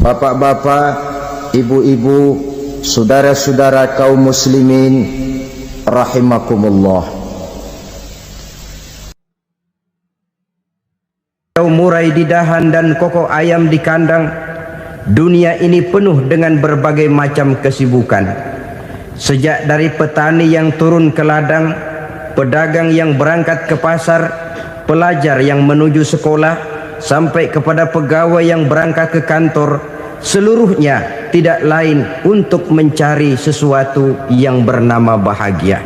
Bapak-bapak, ibu-ibu, saudara-saudara kaum muslimin rahimakumullah. Murai di dahan dan koko ayam di kandang. Dunia ini penuh dengan berbagai macam kesibukan. Sejak dari petani yang turun ke ladang, pedagang yang berangkat ke pasar, pelajar yang menuju sekolah, sampai kepada pegawai yang berangkat ke kantor, seluruhnya tidak lain untuk mencari sesuatu yang bernama bahagia.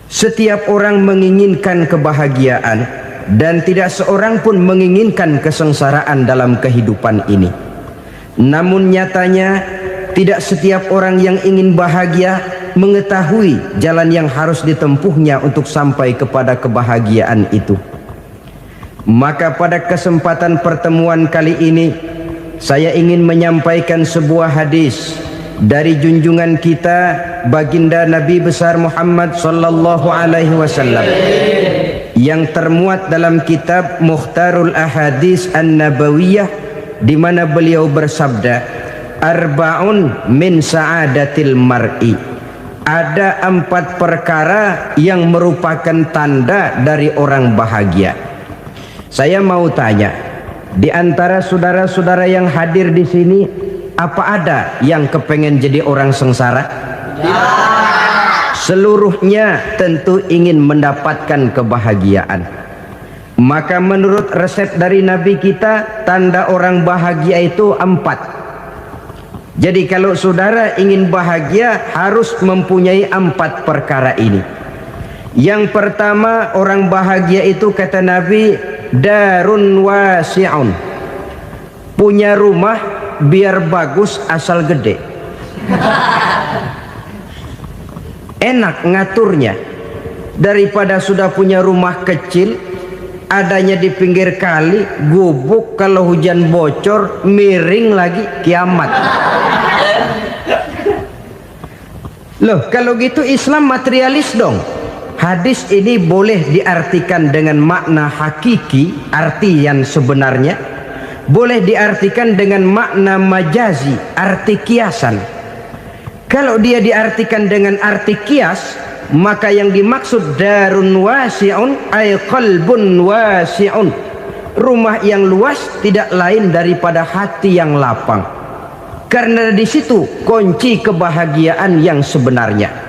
Setiap orang menginginkan kebahagiaan, dan tidak seorang pun menginginkan kesengsaraan dalam kehidupan ini. Namun nyatanya tidak setiap orang yang ingin bahagia mengetahui jalan yang harus ditempuhnya untuk sampai kepada kebahagiaan itu. Maka pada kesempatan pertemuan kali ini saya ingin menyampaikan sebuah hadis dari junjungan kita baginda Nabi besar Muhammad sallallahu alaihi wasallam yang termuat dalam kitab Mukhtarul Ahadits An-Nabawiyah, di mana beliau bersabda, arba'un min sa'adatil mar'i. Ada 4 perkara yang merupakan tanda dari orang bahagia. Saya mau tanya, di antara saudara-saudara yang hadir di sini, apa ada yang kepengen jadi orang sengsara? Ya. Seluruhnya tentu ingin mendapatkan kebahagiaan. Maka menurut resep dari Nabi kita, tanda orang bahagia itu 4. Jadi kalau saudara ingin bahagia, harus mempunyai 4 perkara ini. Yang pertama, orang bahagia itu kata Nabi, darun wasi'un. Punya rumah biar bagus asal gede. Enak ngaturnya, daripada sudah punya rumah kecil adanya di pinggir kali, gubuk, kalau hujan bocor, miring lagi, kiamat. Loh, kalau gitu Islam materialis dong. Hadis ini boleh diartikan dengan makna hakiki, arti yang sebenarnya, boleh diartikan dengan makna majazi, arti kiasan. Kalau dia diartikan dengan arti kias, maka yang dimaksud darun wasi'un ay qalbun wasi'un. Rumah yang luas tidak lain daripada hati yang lapang. Karena di situ kunci kebahagiaan yang sebenarnya.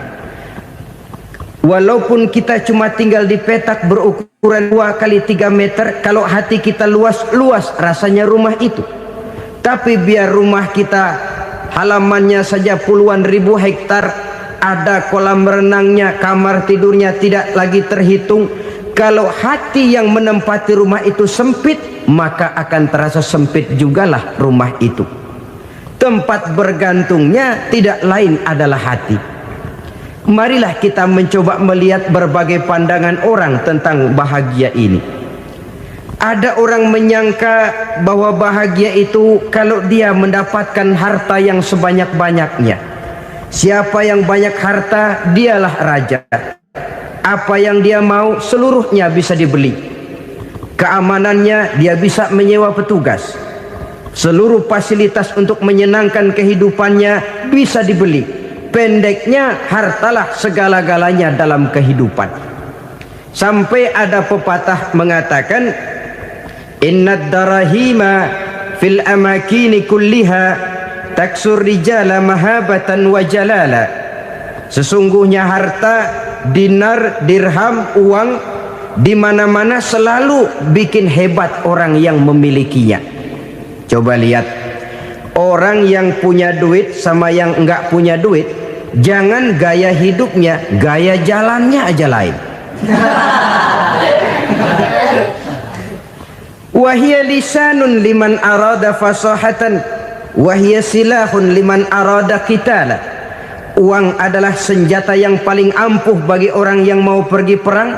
Walaupun kita cuma tinggal di petak berukuran 2 kali 3 meter, kalau hati kita luas rasanya rumah itu. Tapi biar rumah kita halamannya saja puluhan ribu hektar, ada kolam renangnya, kamar tidurnya tidak lagi terhitung. Kalau hati yang menempati rumah itu sempit, maka akan terasa sempit jugalah rumah itu. Tempat bergantungnya tidak lain adalah hati. Marilah kita mencoba melihat berbagai pandangan orang tentang bahagia ini. Ada orang menyangka bahwa bahagia itu kalau dia mendapatkan harta yang sebanyak-banyaknya. Siapa yang banyak harta, dialah raja. Apa yang dia mau, seluruhnya bisa dibeli. Keamanannya, dia bisa menyewa petugas. Seluruh fasilitas untuk menyenangkan kehidupannya bisa dibeli. Pendeknya, hartalah segala-galanya dalam kehidupan. Sampai ada pepatah mengatakan, innad darahima fil amakini kulliha taksur rijala mahabatan wa jalala. Sesungguhnya harta, dinar, dirham, uang di mana-mana selalu bikin hebat orang yang memilikinya. Coba lihat, orang yang punya duit sama yang enggak punya duit, jangan gaya hidupnya, gaya jalannya aja lain. Wahia lisanun liman arada fasahatan, wahia silahun liman arada qitala. Uang adalah senjata yang paling ampuh bagi orang yang mau pergi perang,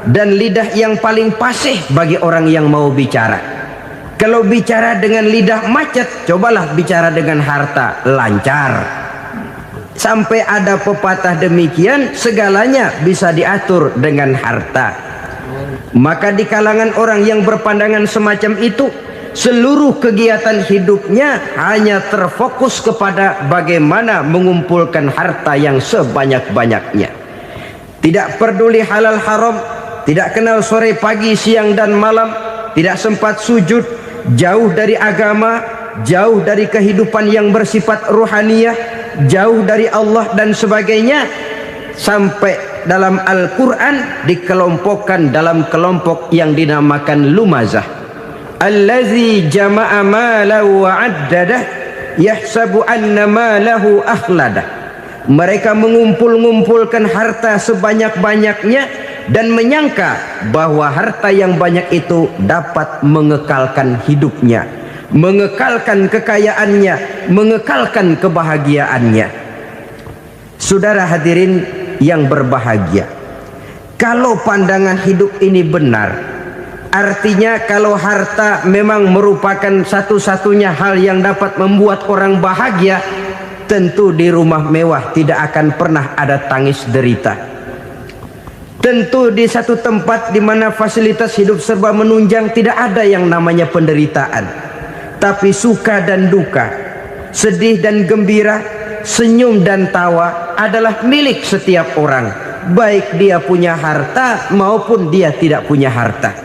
dan lidah yang paling fasih bagi orang yang mau bicara. Kalau bicara dengan lidah macet, cobalah bicara dengan harta, lancar. Sampai ada pepatah demikian, segalanya bisa diatur dengan harta. Maka di kalangan orang yang berpandangan semacam itu, seluruh kegiatan hidupnya hanya terfokus kepada bagaimana mengumpulkan harta yang sebanyak-banyaknya. Tidak peduli halal haram, tidak kenal sore pagi siang dan malam, tidak sempat sujud, jauh dari agama, jauh dari kehidupan yang bersifat ruhaniyah, jauh dari Allah dan sebagainya. Sampai dalam Al-Quran dikelompokkan dalam kelompok yang dinamakan lumazah. Allazi jama'a malahu wa'addadah yahsabu anna malahu akhladah. Mereka mengumpul-ngumpulkan harta sebanyak-banyaknya dan menyangka bahwa harta yang banyak itu dapat mengekalkan hidupnya, mengekalkan kekayaannya, mengekalkan kebahagiaannya. Saudara hadirin yang berbahagia, kalau pandangan hidup ini benar, artinya kalau harta memang merupakan satu-satunya hal yang dapat membuat orang bahagia, tentu di rumah mewah tidak akan pernah ada tangis derita. Tentu di satu tempat di mana fasilitas hidup serba menunjang tidak ada yang namanya penderitaan. Tapi suka dan duka, sedih dan gembira, senyum dan tawa adalah milik setiap orang, baik dia punya harta maupun dia tidak punya harta.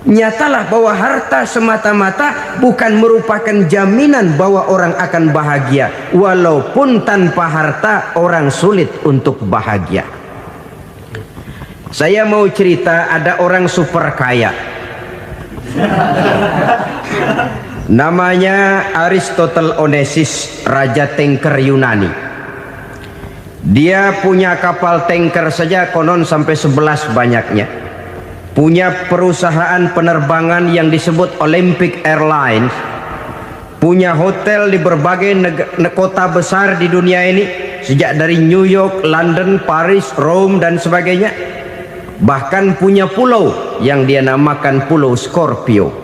Nyatalah bahwa harta semata-mata bukan merupakan jaminan bahwa orang akan bahagia, walaupun tanpa harta orang sulit untuk bahagia. Saya mau cerita, ada orang super kaya, namanya Aristotle Onassis, raja tanker Yunani. Dia punya kapal tanker saja konon sampai 11 banyaknya. Punya perusahaan penerbangan yang disebut Olympic Airlines. Punya hotel di berbagai kota besar di dunia ini, sejak dari New York, London, Paris, Rome dan sebagainya. Bahkan punya pulau yang dia namakan Pulau Scorpio.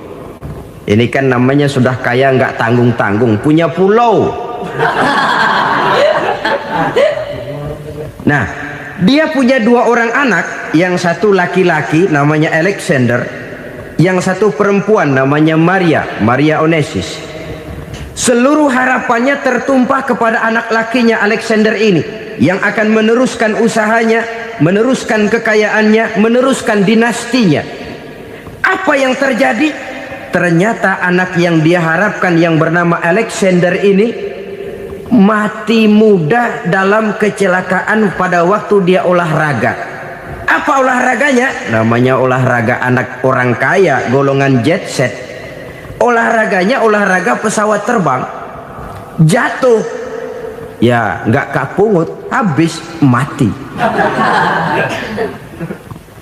Ini kan namanya sudah kaya nggak tanggung-tanggung, punya pulau. Nah, dia punya 2 orang anak, yang satu laki-laki namanya Alexander, yang satu perempuan namanya Maria Onassis. Seluruh harapannya tertumpah kepada anak lakinya Alexander ini, yang akan meneruskan usahanya, meneruskan kekayaannya, meneruskan dinastinya. Apa yang terjadi? Ternyata anak yang dia harapkan yang bernama Alexander ini mati muda dalam kecelakaan pada waktu dia olahraga. Apa olahraganya? Namanya olahraga anak orang kaya, golongan jet set. Olahraganya olahraga pesawat terbang. Jatuh, ya nggak kapungut, habis mati.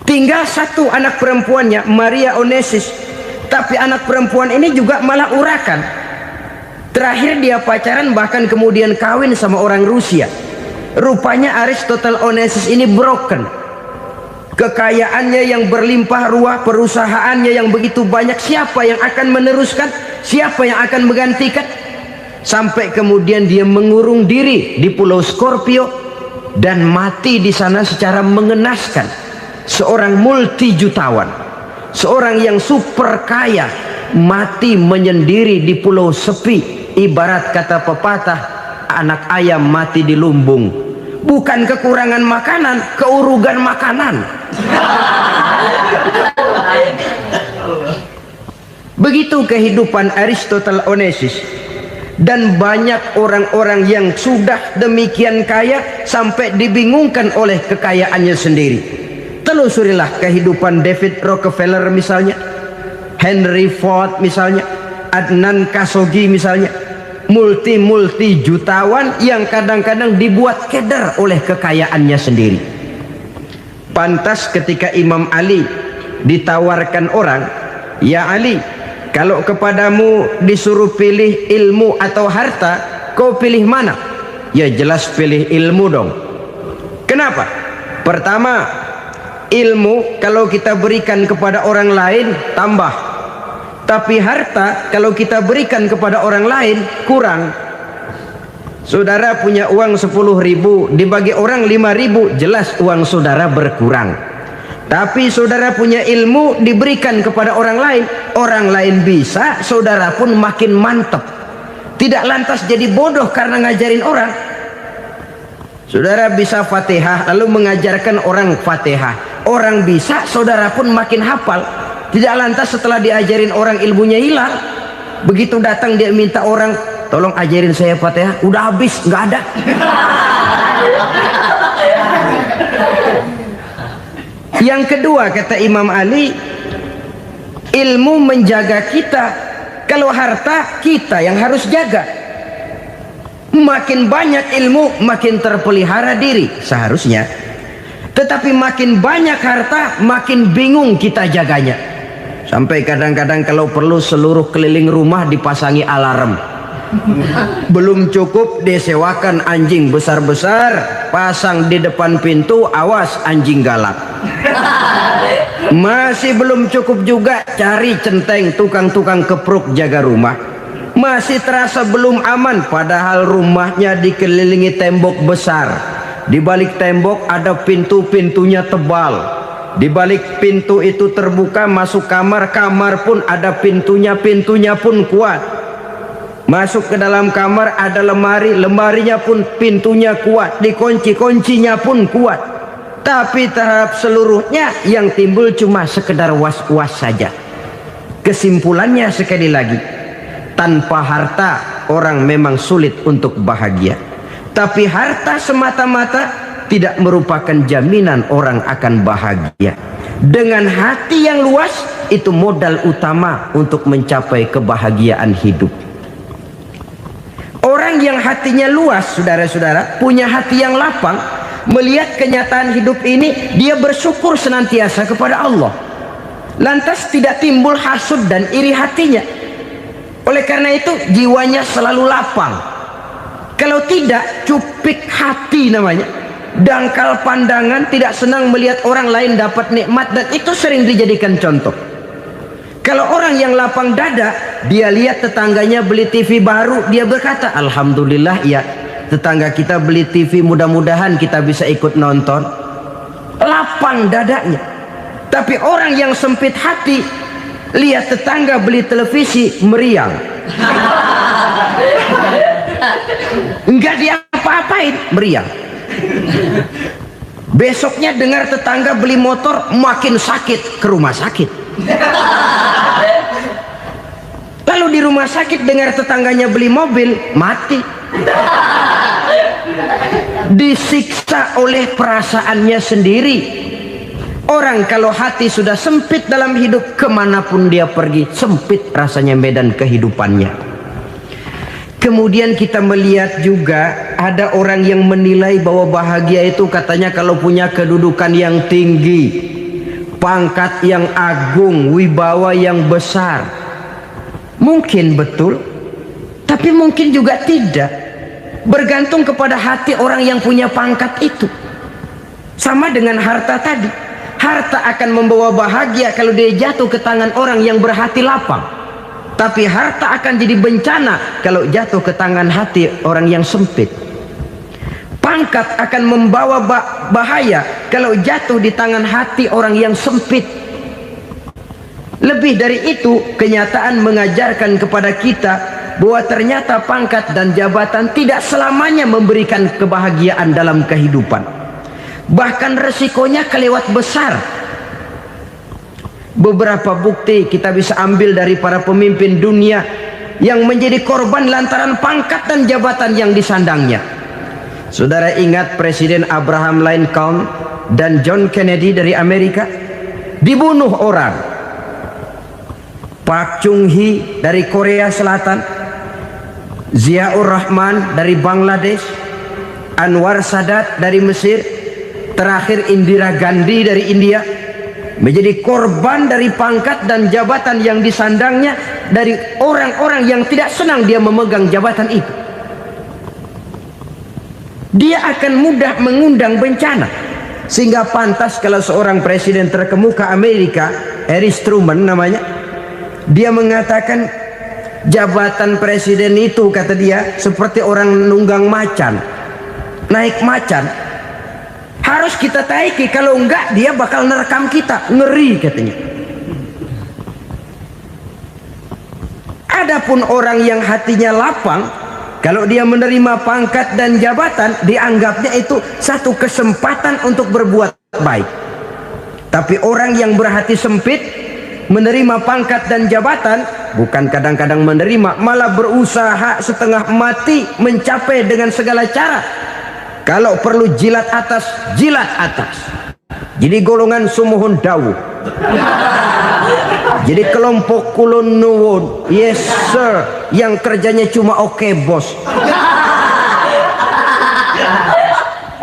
Tinggal satu anak perempuannya, Maria Onassis. Tapi anak perempuan ini juga malah urakan. Terakhir dia pacaran, bahkan kemudian kawin sama orang Rusia. Rupanya Aristotle Onassis ini broken. Kekayaannya yang berlimpah ruah, perusahaannya yang begitu banyak, siapa yang akan meneruskan? Siapa yang akan menggantikan? Sampai kemudian dia mengurung diri di Pulau Scorpio dan mati di sana secara mengenaskan. Seorang multi jutawan, seorang yang super kaya, mati menyendiri di pulau sepi. Ibarat kata pepatah, anak ayam mati di lumbung. Bukan kekurangan makanan, keurugan makanan. Begitu kehidupan Aristotle Onassis. Dan banyak orang-orang yang sudah demikian kaya sampai dibingungkan oleh kekayaannya sendiri. Telusurilah kehidupan David Rockefeller misalnya, Henry Ford misalnya, Adnan Khashoggi misalnya. Multi jutawan yang kadang-kadang dibuat keder oleh kekayaannya sendiri. Pantas ketika Imam Ali ditawarkan orang, "Ya Ali, kalau kepadamu disuruh pilih ilmu atau harta, kau pilih mana?" Ya jelas pilih ilmu dong. Kenapa? Pertama, ilmu kalau kita berikan kepada orang lain tambah. Tapi harta kalau kita berikan kepada orang lain kurang. Saudara punya uang 10.000, dibagi orang 5.000, jelas uang saudara berkurang. Tapi saudara punya ilmu diberikan kepada orang lain bisa, saudara pun makin mantap. Tidak lantas jadi bodoh karena ngajarin orang. Saudara bisa Fatihah lalu mengajarkan orang Fatihah. Orang bisa, saudara pun makin hafal. Tidak lantas setelah diajarin orang ilmunya hilang. Begitu datang dia minta orang, tolong ajarin saya Fatihah, udah habis, nggak ada. Yang kedua kata Imam Ali, ilmu menjaga kita. Kalau harta kita yang harus jaga. Makin banyak ilmu makin terpelihara diri seharusnya. Tetapi makin banyak harta makin bingung kita jaganya. Sampai kadang-kadang kalau perlu seluruh keliling rumah dipasangi alarm. Belum cukup disewakan anjing besar-besar, pasang di depan pintu, awas anjing galak. Masih belum cukup juga cari centeng tukang-tukang kepruk jaga rumah. Masih terasa belum aman, padahal rumahnya dikelilingi tembok besar. Di balik tembok ada pintu-pintunya tebal. Di balik pintu itu terbuka masuk kamar, kamar pun ada pintunya, pintunya pun kuat. Masuk ke dalam kamar ada lemari, lemarinya pun pintunya kuat, dikunci, kuncinya pun kuat. Tapi terhadap seluruhnya yang timbul cuma sekedar was-was saja. Kesimpulannya sekali lagi, tanpa harta orang memang sulit untuk bahagia. Tapi harta semata-mata tidak merupakan jaminan orang akan bahagia. Dengan hati yang luas, itu modal utama untuk mencapai kebahagiaan hidup. Orang yang hatinya luas, saudara-saudara, punya hati yang lapang, melihat kenyataan hidup ini, dia bersyukur senantiasa kepada Allah. Lantas tidak timbul hasud dan iri hatinya. Oleh karena itu jiwanya selalu lapang. Kalau tidak, cupik hati namanya, dangkal pandangan, tidak senang melihat orang lain dapat nikmat, dan itu sering dijadikan contoh. Kalau orang yang lapang dada, dia lihat tetangganya beli TV baru, dia berkata, alhamdulillah ya, tetangga kita beli TV, mudah-mudahan kita bisa ikut nonton. Lapang dadanya. Tapi orang yang sempit hati, lihat tetangga beli televisi, meriang. Enggak diapa-apain, meriang. Besoknya dengar tetangga beli motor, makin sakit, ke rumah sakit. Lalu di rumah sakit dengar tetangganya beli mobil, mati. Disiksa oleh perasaannya sendiri. Orang kalau hati sudah sempit dalam hidup, kemanapun dia pergi, sempit rasanya medan kehidupannya. Kemudian kita melihat juga ada orang yang menilai bahwa bahagia itu katanya kalau punya kedudukan yang tinggi, pangkat yang agung, wibawa yang besar. Mungkin betul, tapi mungkin juga tidak. Bergantung kepada hati orang yang punya pangkat itu. Sama dengan harta tadi. Harta akan membawa bahagia kalau dia jatuh ke tangan orang yang berhati lapang. Tapi harta akan jadi bencana kalau jatuh ke tangan hati orang yang sempit. Pangkat akan membawa bahaya kalau jatuh di tangan hati orang yang sempit. Lebih dari itu, kenyataan mengajarkan kepada kita bahwa ternyata pangkat dan jabatan tidak selamanya memberikan kebahagiaan dalam kehidupan. Bahkan resikonya kelewat besar. Beberapa bukti kita bisa ambil dari para pemimpin dunia yang menjadi korban lantaran pangkat dan jabatan yang disandangnya. Saudara ingat Presiden Abraham Lincoln dan John Kennedy dari Amerika? Dibunuh orang. Park Chung-hee dari Korea Selatan, Ziaur Rahman dari Bangladesh, Anwar Sadat dari Mesir, terakhir Indira Gandhi dari India, menjadi korban dari pangkat dan jabatan yang disandangnya dari orang-orang yang tidak senang dia memegang jabatan itu. Dia akan mudah mengundang bencana. Sehingga pantas kalau seorang presiden terkemuka Amerika, Harry Truman namanya, dia mengatakan jabatan presiden itu, kata dia, seperti orang nunggang macan, naik macan. Harus kita taiki, kalau enggak dia bakal nerekam kita, ngeri katanya. Adapun orang yang hatinya lapang, kalau dia menerima pangkat dan jabatan, dianggapnya itu satu kesempatan untuk berbuat baik. Tapi orang yang berhati sempit, menerima pangkat dan jabatan, bukan kadang-kadang menerima, malah berusaha setengah mati mencapai dengan segala cara. Kalau perlu jilat atas, jilat atas. Jadi golongan sumuhun dawuh. Jadi kelompok kulon nuwun, yes sir, yang kerjanya cuma oke bos.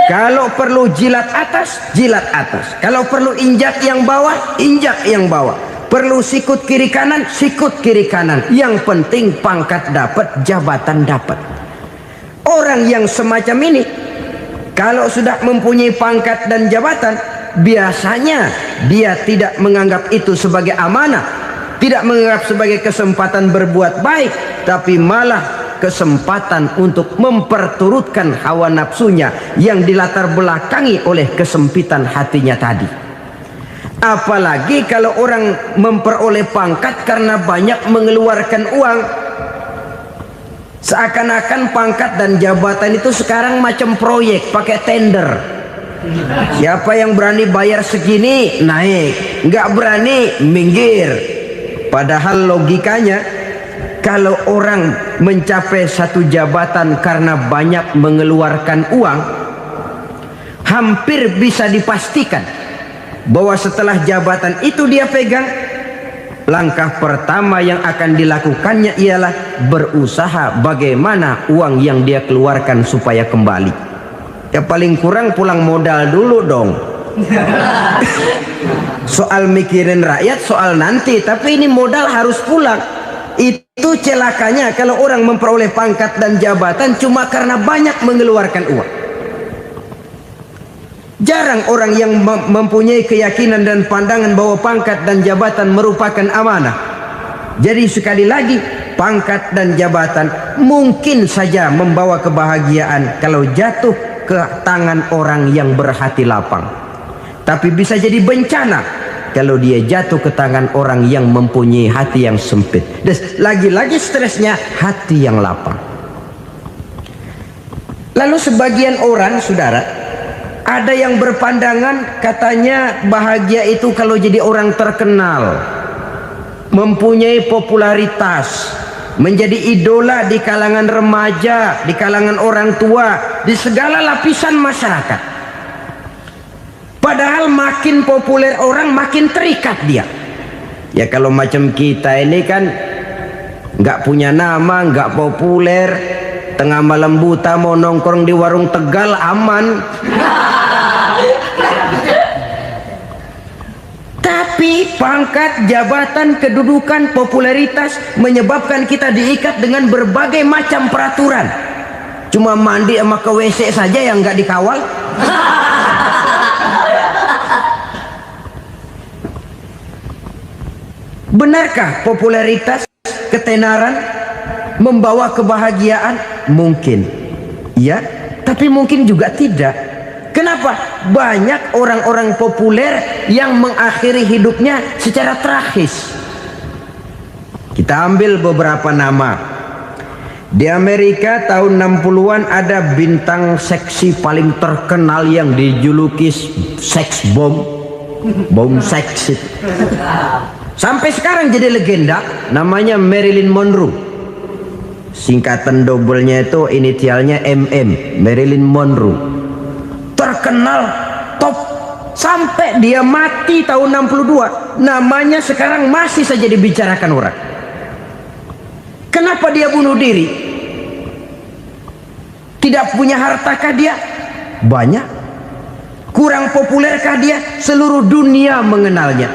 Kalau perlu jilat atas, jilat atas. Kalau perlu injak yang bawah, injak yang bawah. Perlu sikut kiri kanan, sikut kiri kanan. Yang penting pangkat dapat, jabatan dapat. Orang yang semacam ini, kalau sudah mempunyai pangkat dan jabatan, biasanya dia tidak menganggap itu sebagai amanah, tidak menganggap sebagai kesempatan berbuat baik, tapi malah kesempatan untuk memperturutkan hawa nafsunya yang dilatar belakangi oleh kesempitan hatinya tadi. Apalagi kalau orang memperoleh pangkat karena banyak mengeluarkan uang, seakan-akan pangkat dan jabatan itu sekarang macam proyek pakai tender. Siapa yang berani bayar segini naik, nggak berani minggir. Padahal logikanya, kalau orang mencapai satu jabatan karena banyak mengeluarkan uang, hampir bisa dipastikan bahwa setelah jabatan itu dia pegang, langkah pertama yang akan dilakukannya ialah berusaha bagaimana uang yang dia keluarkan supaya kembali. Ya paling kurang pulang modal dulu dong. Soal mikirin rakyat soal nanti, tapi ini modal harus pulang. Itu celakanya kalau orang memperoleh pangkat dan jabatan cuma karena banyak mengeluarkan uang. Jarang orang yang mempunyai keyakinan dan pandangan bahwa pangkat dan jabatan merupakan amanah. Jadi sekali lagi, pangkat dan jabatan mungkin saja membawa kebahagiaan kalau jatuh ke tangan orang yang berhati lapang. Tapi bisa jadi bencana kalau dia jatuh ke tangan orang yang mempunyai hati yang sempit. Dan lagi-lagi stresnya hati yang lapang. Lalu sebagian orang, saudara, ada yang berpandangan katanya bahagia itu kalau jadi orang terkenal, mempunyai popularitas, menjadi idola di kalangan remaja, di kalangan orang tua, di segala lapisan masyarakat. Padahal makin populer orang makin terikat dia. Ya kalau macam kita ini kan nggak punya nama, nggak populer, tengah malam buta mau nongkrong di warung Tegal aman. Tapi pangkat, jabatan, kedudukan, popularitas menyebabkan kita diikat dengan berbagai macam peraturan. Cuma mandi sama ke WC saja yang nggak dikawal. Benarkah popularitas, ketenaran membawa kebahagiaan? Mungkin ya, tapi mungkin juga tidak. Kenapa? Banyak orang-orang populer yang mengakhiri hidupnya secara tragis. Kita ambil beberapa nama. Di Amerika tahun 60-an ada bintang seksi paling terkenal yang dijuluki seks bom. Bom seks. Sampai sekarang jadi legenda, namanya Marilyn Monroe. Singkatan dobelnya itu inisialnya MM, Marilyn Monroe. Terkenal top sampai dia mati tahun 62, namanya sekarang masih saja dibicarakan orang. Kenapa dia bunuh diri? Tidak punya hartakah dia? Banyak. Kurang populerkah dia? Seluruh dunia mengenalnya.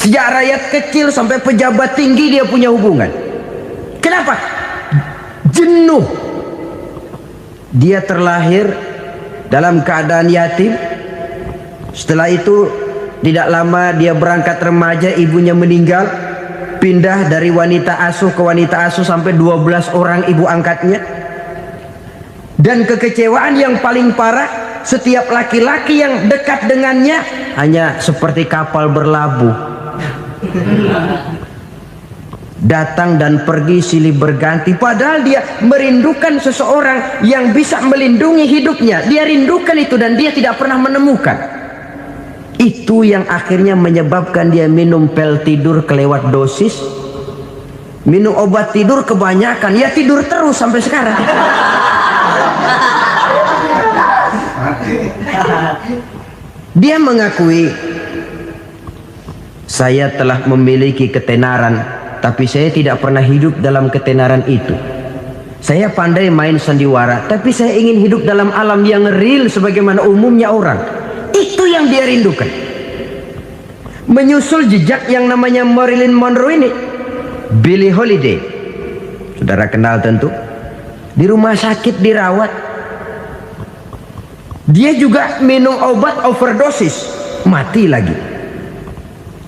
Sejak rakyat kecil sampai pejabat tinggi dia punya hubungan. Kenapa? Jenuh. Dia terlahir dalam keadaan yatim. Setelah itu tidak lama dia berangkat remaja, ibunya meninggal. Pindah dari wanita asuh ke wanita asuh sampai 12 orang ibu angkatnya. Dan kekecewaan yang paling parah, setiap laki-laki yang dekat dengannya hanya seperti kapal berlabuh, datang dan pergi silih berganti. Padahal dia merindukan seseorang yang bisa melindungi hidupnya. Dia rindukan itu dan dia tidak pernah menemukan. Itu yang akhirnya menyebabkan dia minum pil tidur kelewat dosis, minum obat tidur kebanyakan, ya tidur terus sampai sekarang. Dia mengakui, saya telah memiliki ketenaran, tapi saya tidak pernah hidup dalam ketenaran itu. Saya pandai main sandiwara, tapi saya ingin hidup dalam alam yang real sebagaimana umumnya orang. Itu yang dia rindukan. Menyusul jejak yang namanya Marilyn Monroe ini, Billie Holiday, saudara kenal tentu, di rumah sakit dirawat. Dia juga minum obat overdosis, mati lagi.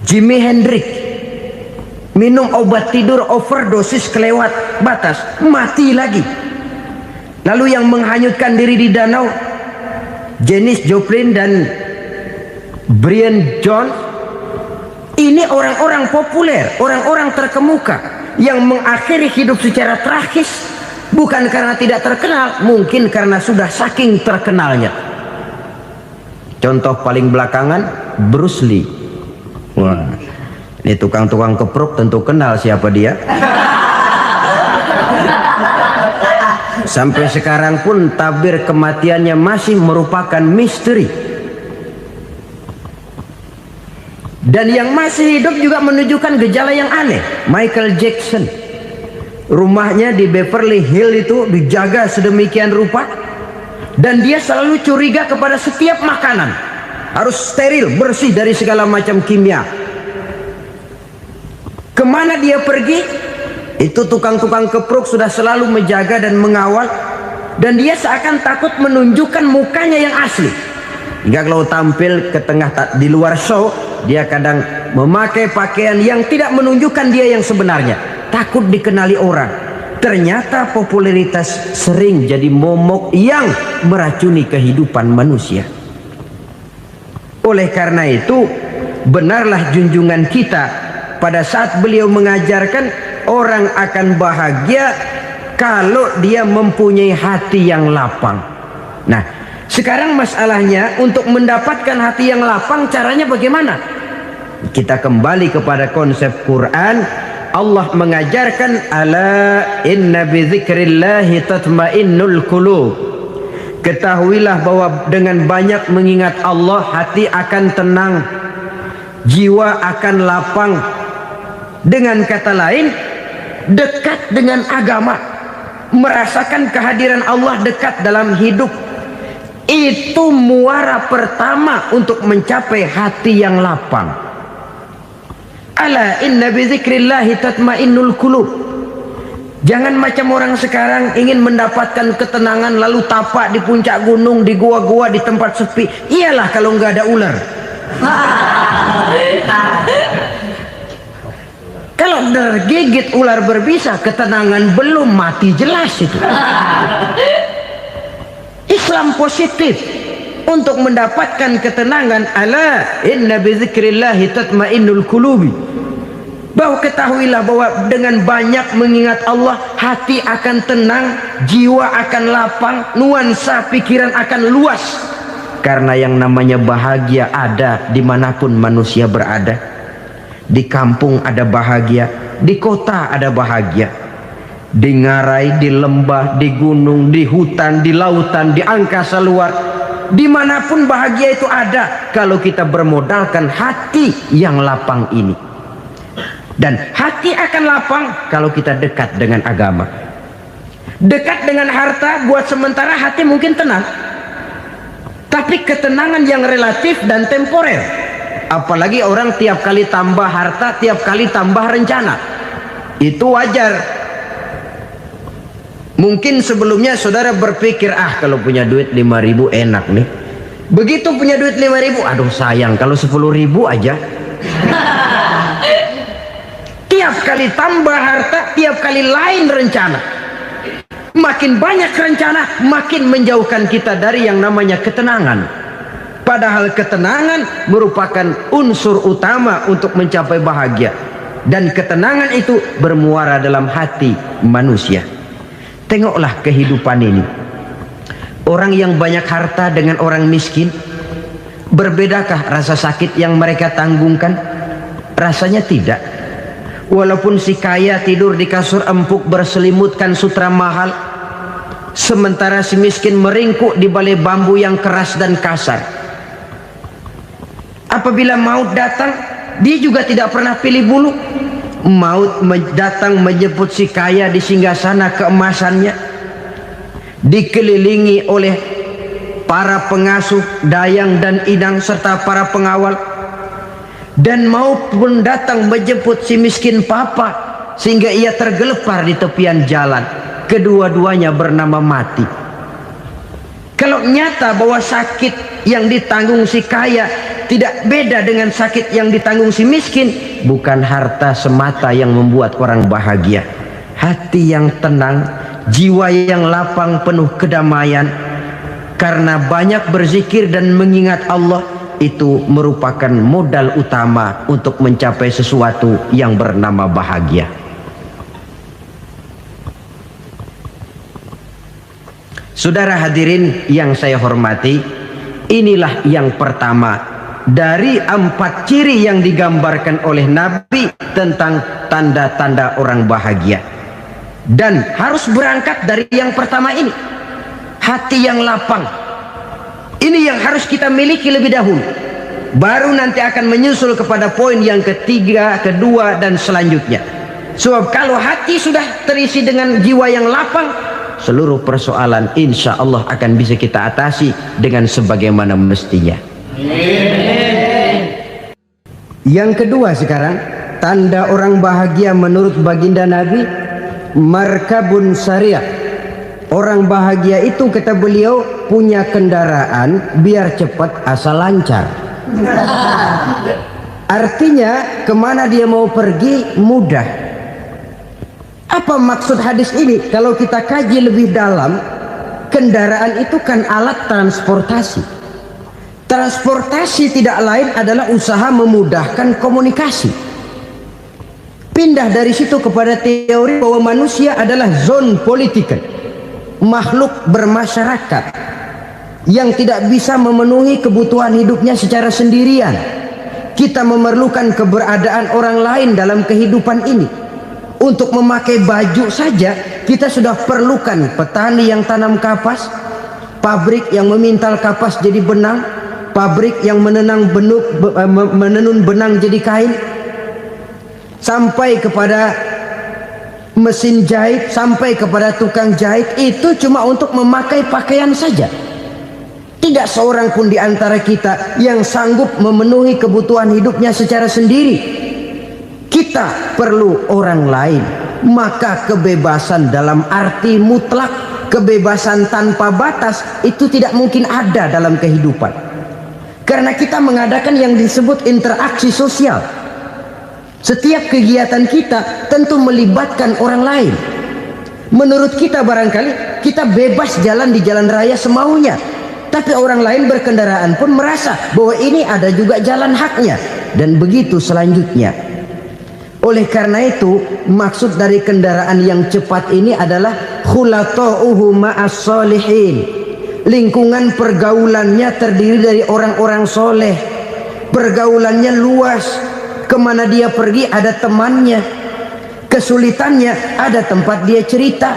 Jimi Hendrix minum obat tidur overdosis kelewat batas, mati lagi. Lalu yang menghanyutkan diri di danau, Janis Joplin dan Brian Jones. Ini orang-orang populer, orang-orang terkemuka yang mengakhiri hidup secara tragis, bukan karena tidak terkenal, mungkin karena sudah saking terkenalnya. Contoh paling belakangan, Bruce Lee. Wah, ini tukang-tukang keprok tentu kenal siapa dia. Sampai sekarang pun tabir kematiannya masih merupakan misteri. Dan yang masih hidup juga menunjukkan gejala yang aneh. Michael Jackson, rumahnya di Beverly Hills itu dijaga sedemikian rupa, dan dia selalu curiga kepada setiap makanan harus steril, bersih dari segala macam kimia. Kemana dia pergi, itu tukang-tukang keprok sudah selalu menjaga dan mengawal, dan dia seakan takut menunjukkan mukanya yang asli. Hingga kalau tampil ke tengah di luar show, dia kadang memakai pakaian yang tidak menunjukkan dia yang sebenarnya, takut dikenali orang. Ternyata popularitas sering jadi momok yang meracuni kehidupan manusia. Oleh karena itu, benarlah junjungan kita pada saat beliau mengajarkan orang akan bahagia kalau dia mempunyai hati yang lapang. Nah, sekarang masalahnya untuk mendapatkan hati yang lapang, caranya bagaimana? Kita kembali kepada konsep Quran. Allah mengajarkan, ala inna bi dzikrillahi tatmainnul qulub. Ketahuilah bahwa dengan banyak mengingat Allah, hati akan tenang, jiwa akan lapang. Dengan kata lain, dekat dengan agama, merasakan kehadiran Allah dekat dalam hidup, itu muara pertama untuk mencapai hati yang lapang. Ala inna bi dzikrillahi tatmainnul qulub. Jangan macam orang sekarang ingin mendapatkan ketenangan lalu tapak di puncak gunung, di gua-gua, di tempat sepi. Iyalah kalau nggak ada ular. Kalau tergigit ular berbisa, ketenangan belum, mati jelas itu. Islam positif untuk mendapatkan ketenangan. Ala inna bi dzikrillahi tatmainnul qulubi. Bahwa ketahuilah bahwa dengan banyak mengingat Allah, hati akan tenang, jiwa akan lapang, nuansa pikiran akan luas. Karena yang namanya bahagia ada dimanapun manusia berada. Di kampung ada bahagia, di kota ada bahagia, di ngarai, di lembah, di gunung, di hutan, di lautan, di angkasa luar, dimanapun bahagia itu ada kalau kita bermodalkan hati yang lapang ini. Dan hati akan lapang kalau kita dekat dengan agama. Dekat dengan harta buat sementara hati mungkin tenang, tapi ketenangan yang relatif dan temporer. Apalagi orang tiap kali tambah harta, tiap kali tambah rencana, itu wajar. Mungkin sebelumnya saudara berpikir, kalau punya duit 5.000 enak nih. Begitu punya duit 5.000, aduh sayang kalau 10.000 aja. Tiap kali tambah harta, tiap kali lain rencana. Makin makin banyak rencana, makin menjauhkan kita dari yang namanya ketenangan. Padahal ketenangan merupakan unsur utama untuk mencapai bahagia. Dan ketenangan itu bermuara dalam hati manusia. Tengoklah kehidupan ini. Orang yang banyak harta dengan orang miskin, berbedakah rasa sakit yang mereka tanggungkan? Rasanya tidak. Walaupun si kaya tidur di kasur empuk berselimutkan sutra mahal, sementara si miskin meringkuk di balai bambu yang keras dan kasar. Apabila maut datang, dia juga tidak pernah pilih bulu. Maut datang menjemput si kaya di singgasana keemasannya, dikelilingi oleh para pengasuh, dayang dan idang serta para pengawal. Dan maupun datang menjemput si miskin papa sehingga ia tergelepar di tepian jalan. Kedua-duanya bernama mati. Kalau nyata bahwa sakit yang ditanggung si kaya tidak beda dengan sakit yang ditanggung si miskin, bukan harta semata yang membuat orang bahagia. Hati yang tenang, jiwa yang lapang penuh kedamaian karena banyak berzikir dan mengingat Allah, itu merupakan modal utama untuk mencapai sesuatu yang bernama bahagia. Saudara hadirin yang saya hormati, inilah yang pertama dari 4 ciri yang digambarkan oleh Nabi tentang tanda-tanda orang bahagia. Dan harus berangkat dari yang pertama ini, hati yang lapang. Ini yang harus kita miliki lebih dahulu. Baru nanti akan menyusul kepada poin yang ketiga, kedua, dan selanjutnya. Sebab kalau hati sudah terisi dengan jiwa yang lapang, seluruh persoalan insya Allah akan bisa kita atasi dengan sebagaimana mestinya. Yang kedua sekarang, tanda orang bahagia menurut baginda Nabi, markabun syariah. Orang bahagia itu, kata beliau, punya kendaraan biar cepat asal lancar. Artinya kemana dia mau pergi mudah. Apa maksud hadis ini? Kalau kita kaji lebih dalam, kendaraan itu kan alat transportasi. Transportasi tidak lain adalah usaha memudahkan komunikasi. Pindah dari situ kepada teori bahwa manusia adalah zon political, makhluk bermasyarakat yang tidak bisa memenuhi kebutuhan hidupnya secara sendirian. Kita memerlukan keberadaan orang lain dalam kehidupan ini. Untuk memakai baju saja kita sudah perlukan petani yang tanam kapas, pabrik yang memintal kapas jadi benang, pabrik yang menenun benang jadi kain, sampai kepada mesin jahit, sampai kepada tukang jahit. Itu cuma untuk memakai pakaian saja. Tidak seorang pun di antara kita yang sanggup memenuhi kebutuhan hidupnya secara sendiri. Kita perlu orang lain. Maka kebebasan dalam arti mutlak, kebebasan tanpa batas, itu tidak mungkin ada dalam kehidupan. Karena kita mengadakan yang disebut interaksi sosial. Setiap kegiatan kita tentu melibatkan orang lain. Menurut kita barangkali kita bebas jalan di jalan raya semaunya, tapi orang lain berkendaraan pun merasa bahwa ini ada juga jalan haknya, dan begitu selanjutnya. Oleh karena itu, maksud dari kendaraan yang cepat ini adalah khulata'uhu ma'as solihin. Lingkungan pergaulannya terdiri dari orang-orang soleh. Pergaulannya luas. Kemana dia pergi ada temannya. Kesulitannya ada tempat dia cerita.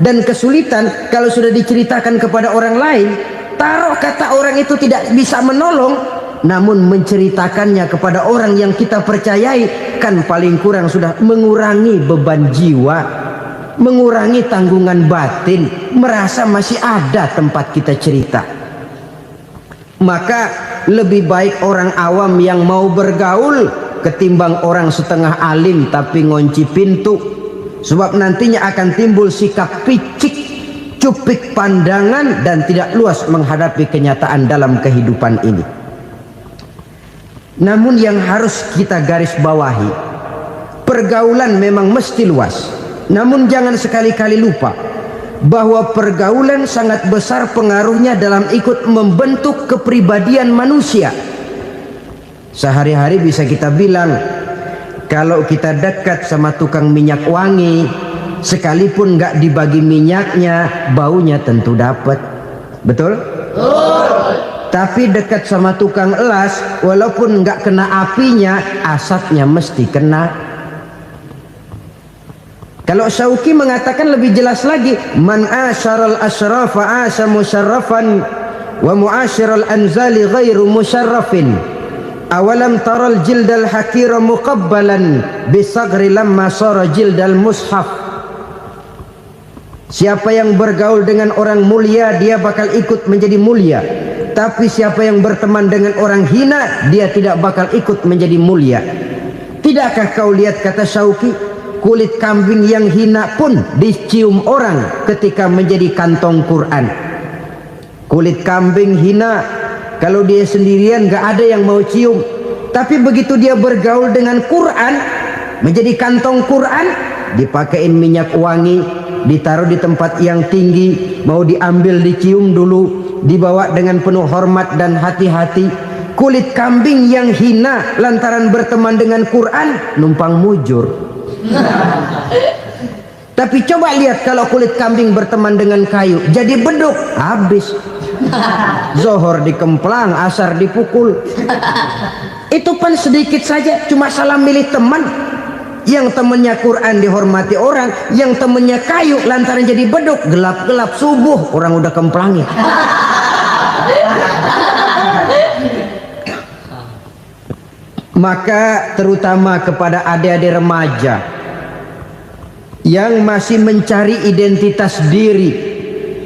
Dan kesulitan kalau sudah diceritakan kepada orang lain, taruh kata orang itu tidak bisa menolong, namun menceritakannya kepada orang yang kita percayai, kan paling kurang sudah mengurangi beban jiwa, mengurangi tanggungan batin, merasa masih ada tempat kita cerita. Maka lebih baik orang awam yang mau bergaul ketimbang orang setengah alim tapi ngunci pintu. Sebab nantinya akan timbul sikap picik, cupik pandangan, dan tidak luas menghadapi kenyataan dalam kehidupan ini. Namun yang harus kita garis bawahi, pergaulan memang mesti luas. Namun jangan sekali-kali lupa bahwa pergaulan sangat besar pengaruhnya dalam ikut membentuk kepribadian manusia. Sehari-hari bisa kita bilang, kalau kita dekat sama tukang minyak wangi, sekalipun nggak dibagi minyaknya, baunya tentu dapat. Betul? Tapi dekat sama tukang elas, walaupun nggak kena apinya, asapnya mesti kena. Kalau Syauqi mengatakan lebih jelas lagi, man asyaral asrafa asa musyarrafan wa muasyiral anzali ghairu musyarrafin. Awalam taral jildal hakira muqabbalan bisagri lamma sara jildal mushaf. Siapa yang bergaul dengan orang mulia, dia bakal ikut menjadi mulia. Tapi siapa yang berteman dengan orang hina, dia tidak bakal ikut menjadi mulia. Tidakkah kau lihat, kata Syauqi, kulit kambing yang hina pun dicium orang ketika menjadi kantong Quran. Kulit kambing hina, kalau dia sendirian gak ada yang mau cium. Tapi begitu dia bergaul dengan Quran, menjadi kantong Quran, dipakein minyak wangi, ditaruh di tempat yang tinggi, mau diambil dicium dulu, dibawa dengan penuh hormat dan hati-hati. Kulit kambing yang hina lantaran berteman dengan Quran, numpang mujur. Tapi coba lihat kalau kulit kambing berteman dengan kayu, jadi beduk, habis. Zohor dikemplang, asar dipukul. Itu pun sedikit saja, cuma salah milih teman. Yang temannya Quran dihormati orang, yang temannya kayu lantaran jadi beduk, gelap-gelap subuh orang udah kemplangnya. Maka terutama kepada adik-adik remaja yang masih mencari identitas diri,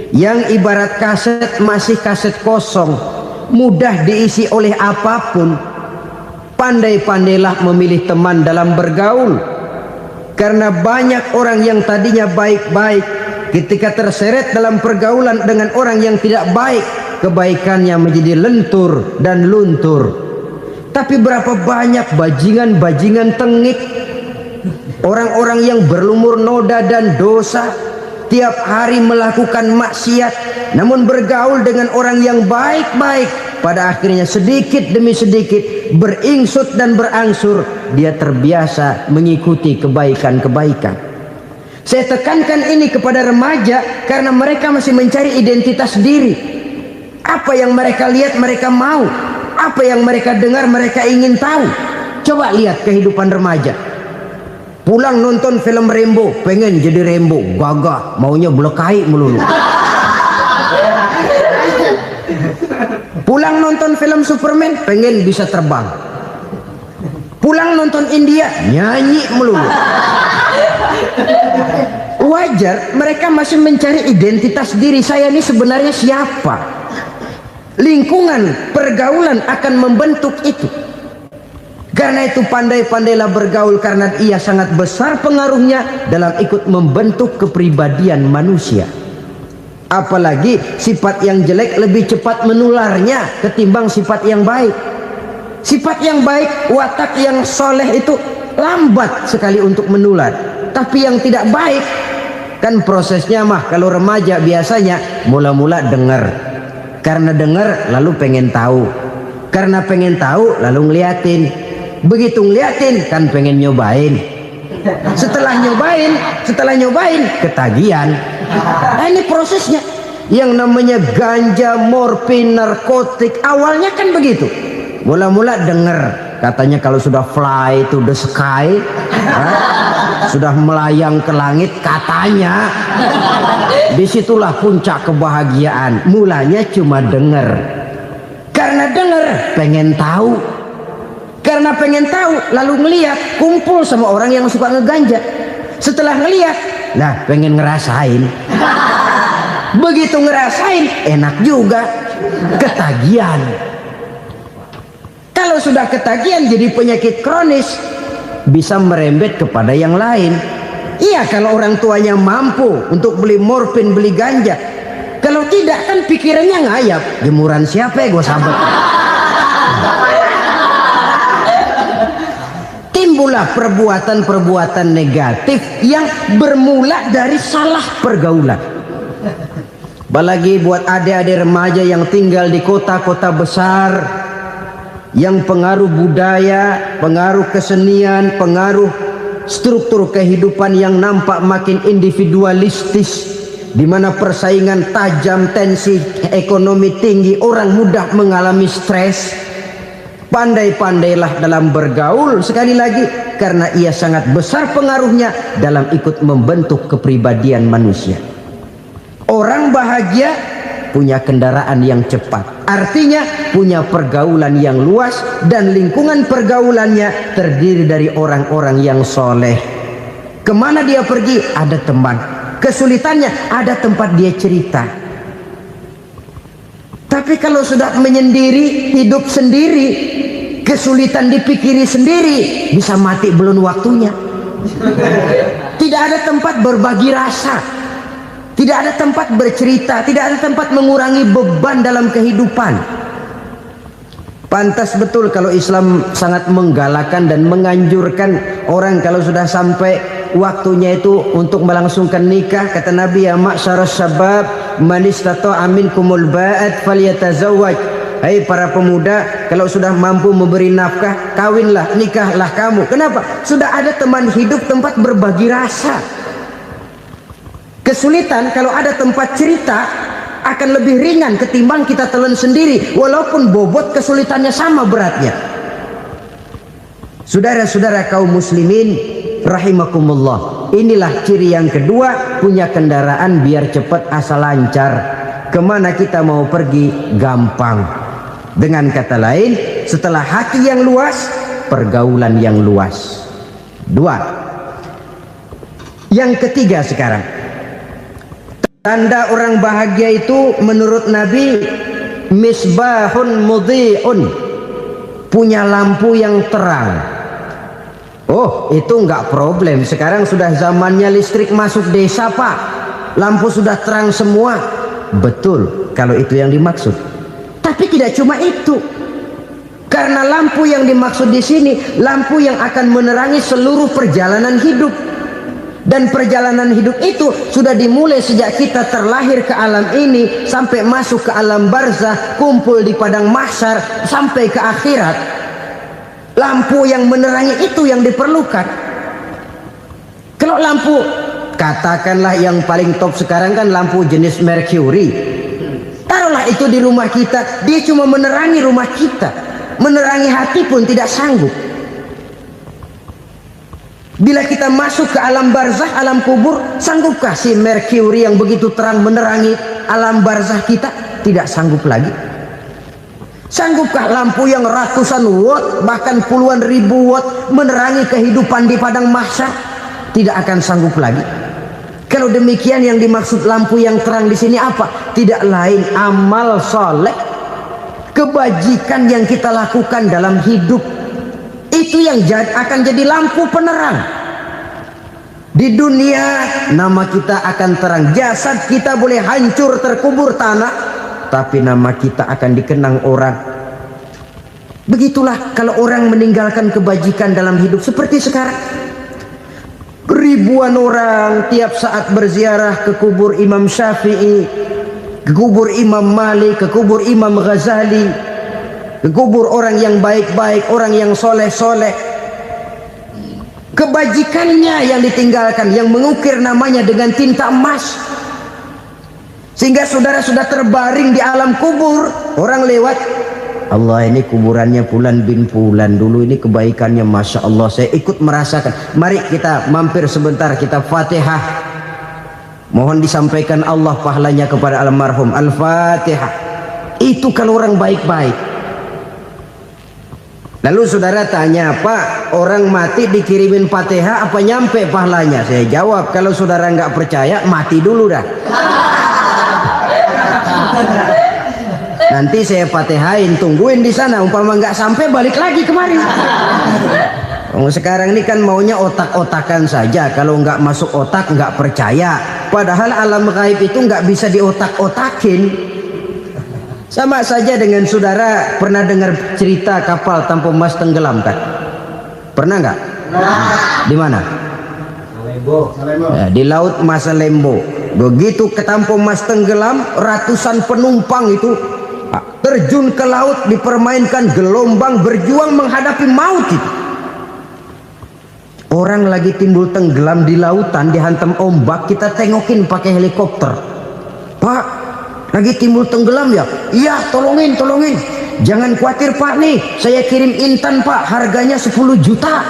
yang ibarat kaset masih kaset kosong, mudah diisi oleh apapun, pandai-pandailah memilih teman dalam bergaul. Karena banyak orang yang tadinya baik-baik, ketika terseret dalam pergaulan dengan orang yang tidak baik, kebaikannya menjadi lentur dan luntur. Tapi berapa banyak bajingan-bajingan tengik, orang-orang yang berlumur noda dan dosa, tiap hari melakukan maksiat, namun bergaul dengan orang yang baik-baik, pada akhirnya sedikit demi sedikit beringsut dan berangsur dia terbiasa mengikuti kebaikan-kebaikan. Saya tekankan ini kepada remaja karena mereka masih mencari identitas diri. Apa yang mereka lihat mereka mau, apa yang mereka dengar mereka ingin tahu. Coba lihat kehidupan remaja. Pulang nonton film Rambo, pengen jadi Rambo, gagah, maunya belekai melulu. Pulang nonton film Superman, pengen bisa terbang. Pulang nonton India, nyanyi melulu. Wajar, mereka masih mencari identitas diri. Saya ini sebenarnya siapa? Lingkungan, pergaulan akan membentuk itu. Karena itu pandai-pandailah bergaul, karena ia sangat besar pengaruhnya dalam ikut membentuk kepribadian manusia. Apalagi sifat yang jelek lebih cepat menularnya ketimbang sifat yang baik. Sifat yang baik, watak yang soleh itu lambat sekali untuk menular. Tapi yang tidak baik, kan prosesnya mah kalau remaja biasanya mula-mula dengar. Karena dengar lalu pengen tahu. Karena pengen tahu lalu ngeliatin. Begitu ngeliatin kan pengen nyobain. Setelah nyobain ketagihan. Nah, ini prosesnya. Yang namanya ganja, morfin, narkotik, awalnya kan begitu. Mula-mula denger katanya kalau sudah fly to the sky, sudah melayang ke langit katanya, disitulah puncak kebahagiaan. Mulanya cuma denger. Karena denger pengen tahu. Karena pengen tahu lalu ngeliat, kumpul sama orang yang suka ngeganja. Setelah ngeliat, nah pengen ngerasain. Begitu ngerasain enak juga, ketagihan. Kalau sudah ketagihan jadi penyakit kronis, bisa merembet kepada yang lain. Iya, kalau orang tuanya mampu untuk beli morfin, beli ganja. Kalau tidak kan pikirannya ngayap, jemuran siapa ya gue sabet. Timbullah perbuatan-perbuatan negatif yang bermula dari salah pergaulan. Apalagi buat adik-adik remaja yang tinggal di kota-kota besar, yang pengaruh budaya, pengaruh kesenian, pengaruh struktur kehidupan yang nampak makin individualistis, di mana persaingan tajam, tensi ekonomi tinggi, orang mudah mengalami stres. Pandai-pandailah dalam bergaul, sekali lagi, karena ia sangat besar pengaruhnya dalam ikut membentuk kepribadian manusia. Orang bahagia punya kendaraan yang cepat, artinya punya pergaulan yang luas, dan lingkungan pergaulannya terdiri dari orang-orang yang soleh. Kemana dia pergi ada teman, kesulitannya ada tempat dia cerita. Tapi kalau sudah menyendiri, hidup sendiri, kesulitan dipikiri sendiri, bisa mati belum waktunya. Tidak ada tempat berbagi rasa, tidak ada tempat bercerita, tidak ada tempat mengurangi beban dalam kehidupan. Pantas betul kalau Islam sangat menggalakkan dan menganjurkan orang kalau sudah sampai waktunya itu untuk melangsungkan nikah. Kata Nabi, ya ma'syaras syabab man istata'a minkumul ba'at falyatazawwaj. Hai para pemuda, kalau sudah mampu memberi nafkah, kawinlah, nikahlah kamu. Kenapa? Sudah ada teman hidup, tempat berbagi rasa. Kesulitan kalau ada tempat cerita akan lebih ringan ketimbang kita telan sendiri, walaupun bobot kesulitannya sama beratnya. Saudara-saudara kaum muslimin rahimakumullah, inilah ciri yang kedua, punya kendaraan biar cepat asal lancar. Kemana kita mau pergi gampang. Dengan kata lain, setelah hati yang luas, pergaulan yang luas. Dua. Yang ketiga sekarang, tanda orang bahagia itu menurut Nabi, misbahun mudhi'un, punya lampu yang terang. Oh, itu enggak problem. Sekarang sudah zamannya listrik masuk desa, Pak. Lampu sudah terang semua. Betul, kalau itu yang dimaksud. Tapi tidak cuma itu. Karena lampu yang dimaksud di sini, lampu yang akan menerangi seluruh perjalanan hidup. Dan perjalanan hidup itu sudah dimulai sejak kita terlahir ke alam ini, sampai masuk ke alam barzah, kumpul di padang mahsyar, sampai ke akhirat. Lampu yang menerangi itu yang diperlukan. Kalau lampu, katakanlah yang paling top sekarang kan lampu jenis Mercury. Taruhlah itu di rumah kita, dia cuma menerangi rumah kita, menerangi hati pun tidak sanggup. Bila kita masuk ke alam barzah, alam kubur, sanggupkah si Mercury yang begitu terang menerangi alam barzah kita? Tidak sanggup lagi. Sanggupkah lampu yang ratusan watt, bahkan puluhan ribu watt menerangi kehidupan di padang mahsyar? Tidak akan sanggup lagi. Kalau demikian, yang dimaksud lampu yang terang di sini apa? Tidak lain amal soleh, kebajikan yang kita lakukan dalam hidup. Itu yang akan jadi lampu penerang. Di dunia nama kita akan terang, jasad kita boleh hancur terkubur tanah, tapi nama kita akan dikenang orang. Begitulah kalau orang meninggalkan kebajikan dalam hidup seperti sekarang. Ribuan orang tiap saat berziarah ke kubur Imam Syafi'i, ke kubur Imam Malik, ke kubur Imam Ghazali, ke kubur orang yang baik-baik, orang yang soleh-soleh. Kebajikannya yang ditinggalkan, yang mengukir namanya dengan tinta emas, sehingga saudara sudah terbaring di alam kubur. Orang lewat, Allah, ini kuburannya Fulan bin Fulan, dulu ini kebaikannya Masya Allah, saya ikut merasakan. Mari kita mampir sebentar, kita Fatihah, mohon disampaikan Allah pahalanya kepada almarhum. Al-Fatihah. Itu kalau orang baik-baik. Lalu saudara tanya, Pak, orang mati dikirimin Fatihah apa nyampe pahalanya? Saya jawab, kalau saudara nggak percaya, mati dulu dah. Nanti saya Fatihain, tungguin di sana. Umpama nggak sampai, balik lagi kemari. Sekarang ini kan maunya otak-otakan saja. Kalau nggak masuk otak, nggak percaya. Padahal alam gaib itu nggak bisa diotak-otakin. Sama saja dengan saudara pernah dengar cerita kapal tanpa emas tenggelam kan? Pernah nggak? Di mana? Salembo. Salembo. Ya, di laut Masalembo. Begitu ketampung Mas tenggelam, ratusan penumpang itu terjun ke laut, dipermainkan gelombang, berjuang menghadapi maut itu. Orang lagi timbul tenggelam di lautan, dihantam ombak, kita tengokin pakai helikopter. Pak, lagi timbul tenggelam ya? Iya, tolongin. Jangan khawatir Pak, nih saya kirim intan Pak, harganya 10 juta.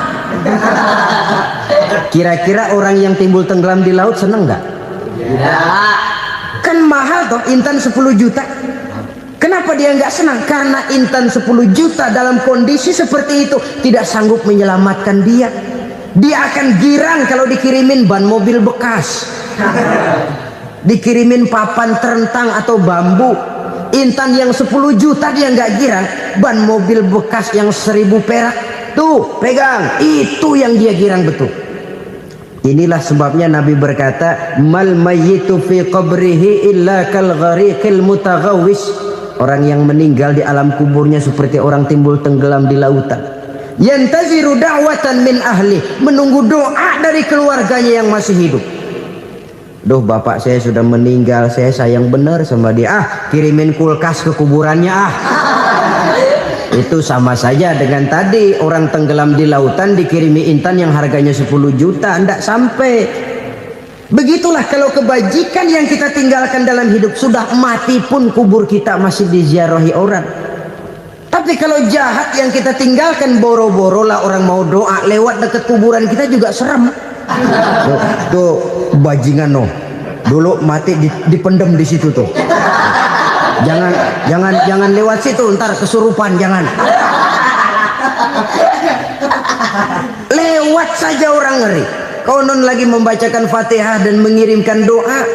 Kira-kira orang yang timbul tenggelam di laut seneng nggak? Ya. Kan mahal toh intan 10 juta. Kenapa dia nggak senang? Karena intan 10 juta dalam kondisi seperti itu tidak sanggup menyelamatkan dia. Dia akan girang kalau dikirimin ban mobil bekas, dikirimin papan terentang atau bambu. Intan yang 10 juta dia nggak girang, ban mobil bekas yang 1000 perak tuh pegang, itu yang dia girang betul. Inilah sebabnya Nabi berkata, mal mayyitu fi qabrihi illa kal ghariqil mutaghawwis. Orang yang meninggal di alam kuburnya seperti orang timbul tenggelam di lautan. Yantaziru da'watan min ahli, menunggu doa dari keluarganya yang masih hidup. Duh, bapak saya sudah meninggal, saya sayang benar sama dia. Kirimin kulkas ke kuburannya Itu sama saja dengan tadi orang tenggelam di lautan dikirimi intan yang harganya 10 juta, tidak sampai. Begitulah kalau kebajikan yang kita tinggalkan dalam hidup, sudah mati pun kubur kita masih diziarahi orang. Tapi kalau jahat yang kita tinggalkan, boro-boro lah orang mau doa lewat dekat kuburan kita juga serem. Tuh bajingan no, dulu mati dipendem di situ tuh. Jangan lewat situ, ntar kesurupan, jangan. Lewat saja orang ngeri. Konon lagi membacakan Fatihah dan mengirimkan doa.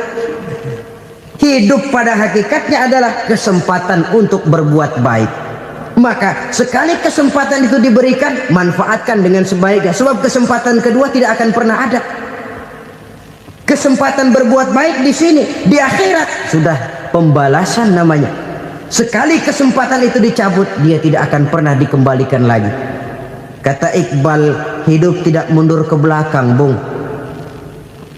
Hidup pada hakikatnya adalah kesempatan untuk berbuat baik. Maka sekali kesempatan itu diberikan, manfaatkan dengan sebaiknya. Sebab kesempatan kedua tidak akan pernah ada. Kesempatan berbuat baik di sini, di akhirat sudah pembalasan namanya. Sekali kesempatan itu dicabut, dia tidak akan pernah dikembalikan lagi. Kata Iqbal, hidup tidak mundur ke belakang, Bung.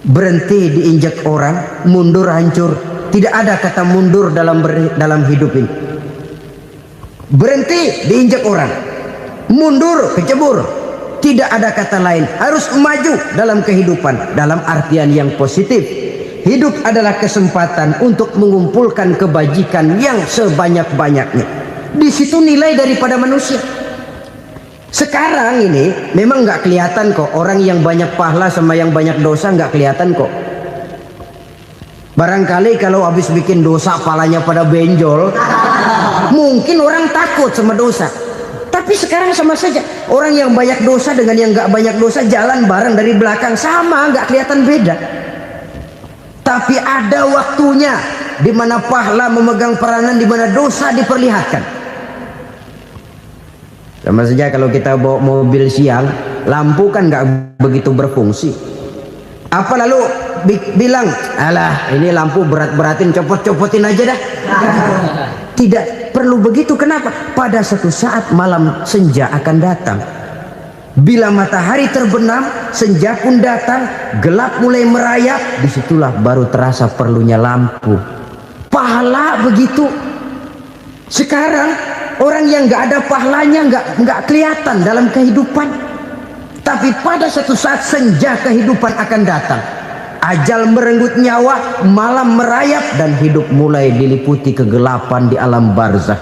Berhenti diinjak orang, mundur hancur. Tidak ada kata mundur dalam hidup ini. Berhenti diinjak orang, mundur kecebur. Tidak ada kata lain, harus maju dalam kehidupan dalam artian yang positif. Hidup adalah kesempatan untuk mengumpulkan kebajikan yang sebanyak-banyaknya. Di situ nilai daripada manusia. Sekarang ini memang nggak kelihatan kok, orang yang banyak pahala sama yang banyak dosa nggak kelihatan kok. Barangkali kalau habis bikin dosa palanya pada benjol, mungkin orang takut sama dosa. Tapi sekarang sama saja, orang yang banyak dosa dengan yang nggak banyak dosa jalan bareng dari belakang, sama, nggak kelihatan beda. Tapi ada waktunya di mana pahala memegang peranan, di mana dosa diperlihatkan. Sama saja kalau kita bawa mobil siang, lampu kan nggak begitu berfungsi. Apa lalu bilang, alah ini lampu berat-beratin, copot-copotin aja dah. Tidak perlu begitu. Kenapa? Pada suatu saat malam senja akan datang. Bila matahari terbenam, senja pun datang, gelap mulai merayap, disitulah baru terasa perlunya lampu. Pahala begitu. Sekarang orang yang nggak ada pahalanya nggak kelihatan dalam kehidupan. Tapi pada suatu saat senja kehidupan akan datang. Ajal merenggut nyawa, malam merayap, dan hidup mulai diliputi kegelapan di alam barzah.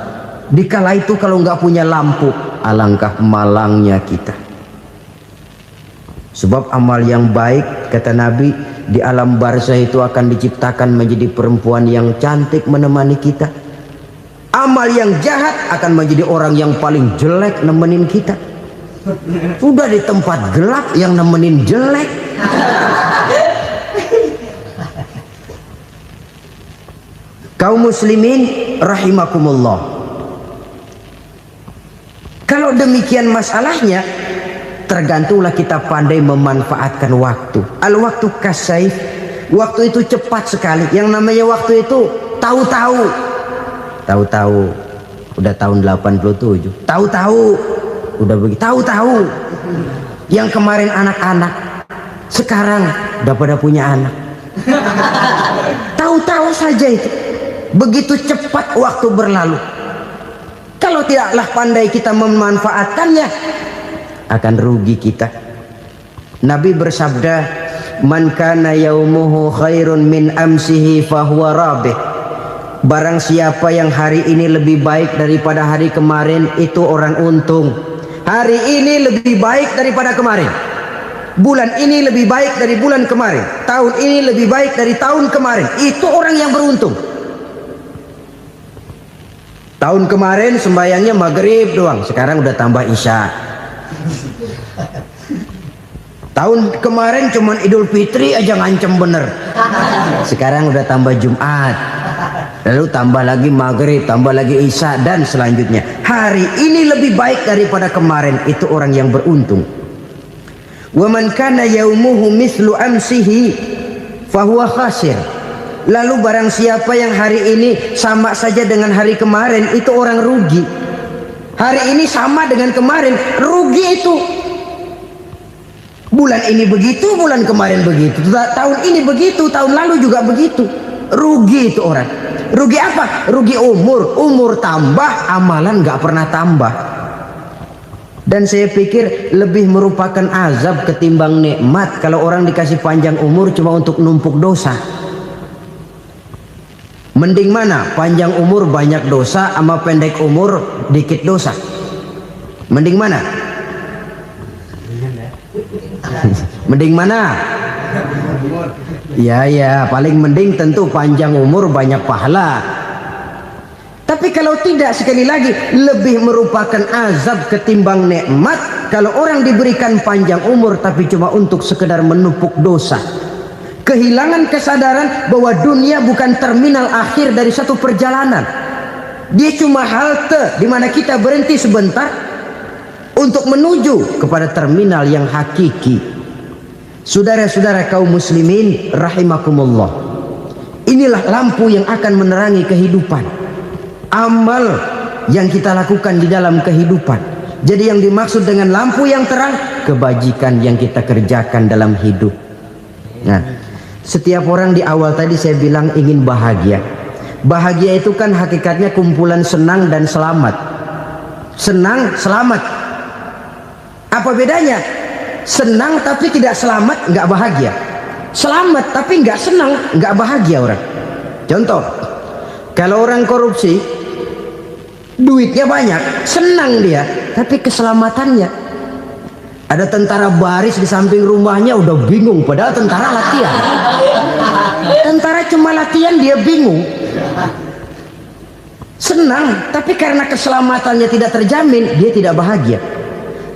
Dikala itu kalau nggak punya lampu, alangkah malangnya kita. Sebab amal yang baik, kata Nabi, di alam barzah itu akan diciptakan menjadi perempuan yang cantik menemani kita. Amal yang jahat akan menjadi orang yang paling jelek nemenin kita. Sudah di tempat gelap yang nemenin jelek. Kaum muslimin rahimakumullah. Kalau demikian masalahnya, tergantunglah kita pandai memanfaatkan waktu. Al-waktu kasayf, waktu itu cepat sekali. Yang namanya waktu itu tahu-tahu. Tahu-tahu udah tahun 87. Tahu-tahu udah begitu. Tahu-tahu yang kemarin anak-anak, sekarang udah pada punya anak. tahu-tahu saja itu. Begitu cepat waktu berlalu. Kalau tidaklah pandai kita memanfaatkannya, akan rugi kita. Nabi bersabda, "Man kana yaumuhu khairun min amsihi fahuwa rabih." Barang siapa yang hari ini lebih baik daripada hari kemarin, itu orang untung. Hari ini lebih baik daripada kemarin. Bulan ini lebih baik dari bulan kemarin. Tahun ini lebih baik dari tahun kemarin. Itu orang yang beruntung. Tahun kemarin sembayangnya maghrib doang, sekarang udah tambah isya. Tahun kemarin cuman Idul Fitri aja ngancem bener, sekarang udah tambah Jumat, lalu tambah lagi maghrib, tambah lagi isya, dan selanjutnya. Hari ini lebih baik daripada kemarin, itu orang yang beruntung. Wa man kana yaumuhu mislu amsihi fahuwa khasir. Lalu barang siapa yang hari ini sama saja dengan hari kemarin, itu orang rugi. Hari ini sama dengan kemarin, rugi itu. Bulan ini begitu, bulan kemarin begitu, tahun ini begitu, tahun lalu juga begitu. Rugi itu orang. Rugi apa? Rugi umur. Umur tambah, amalan gak pernah tambah. Dan saya pikir lebih merupakan azab ketimbang nikmat kalau orang dikasih panjang umur cuma untuk numpuk dosa. Mending mana? Panjang umur banyak dosa sama pendek umur dikit dosa? Mending mana? Mending mana? Ya, paling mending tentu panjang umur banyak pahala. Tapi kalau tidak, sekali lagi, lebih merupakan azab ketimbang nikmat kalau orang diberikan panjang umur tapi cuma untuk sekedar menumpuk dosa. Kehilangan kesadaran bahwa dunia bukan terminal akhir dari satu perjalanan. Dia cuma halte di mana kita berhenti sebentar untuk menuju kepada terminal yang hakiki. Saudara-saudara kaum muslimin rahimakumullah, inilah lampu yang akan menerangi kehidupan. Amal yang kita lakukan di dalam kehidupan. Jadi yang dimaksud dengan lampu yang terang, kebajikan yang kita kerjakan dalam hidup. Nah, setiap orang di awal tadi saya bilang ingin bahagia. Bahagia itu kan hakikatnya kumpulan senang dan selamat. Senang, selamat. Apa bedanya? Senang tapi tidak selamat, nggak bahagia. Selamat tapi nggak senang, nggak bahagia orang. Contoh, kalau orang korupsi, duitnya banyak, senang dia, tapi keselamatannya. Ada tentara baris di samping rumahnya udah bingung, padahal tentara latihan. Tentara cuma latihan, dia bingung. Senang, tapi karena keselamatannya tidak terjamin, dia tidak bahagia.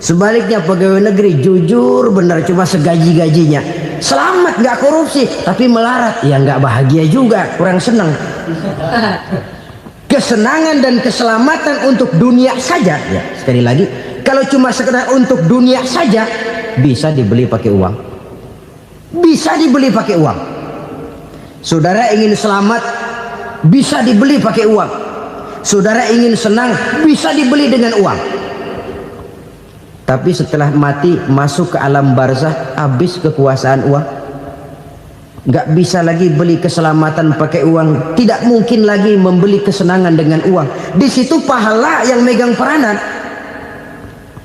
Sebaliknya pegawai negeri jujur benar, cuma segaji-gajinya, selamat nggak korupsi, tapi melarat, ya nggak bahagia juga, kurang senang. Kesenangan dan keselamatan untuk dunia saja, ya sekali lagi, kalau cuma sekedar untuk dunia saja, bisa dibeli pakai uang. Bisa dibeli pakai uang. Saudara ingin selamat, bisa dibeli pakai uang. Saudara ingin senang, bisa dibeli dengan uang. Tapi setelah mati, masuk ke alam barzah, habis kekuasaan uang. Nggak bisa lagi beli keselamatan pakai uang, tidak mungkin lagi membeli kesenangan dengan uang. Di situ pahala yang megang peranan.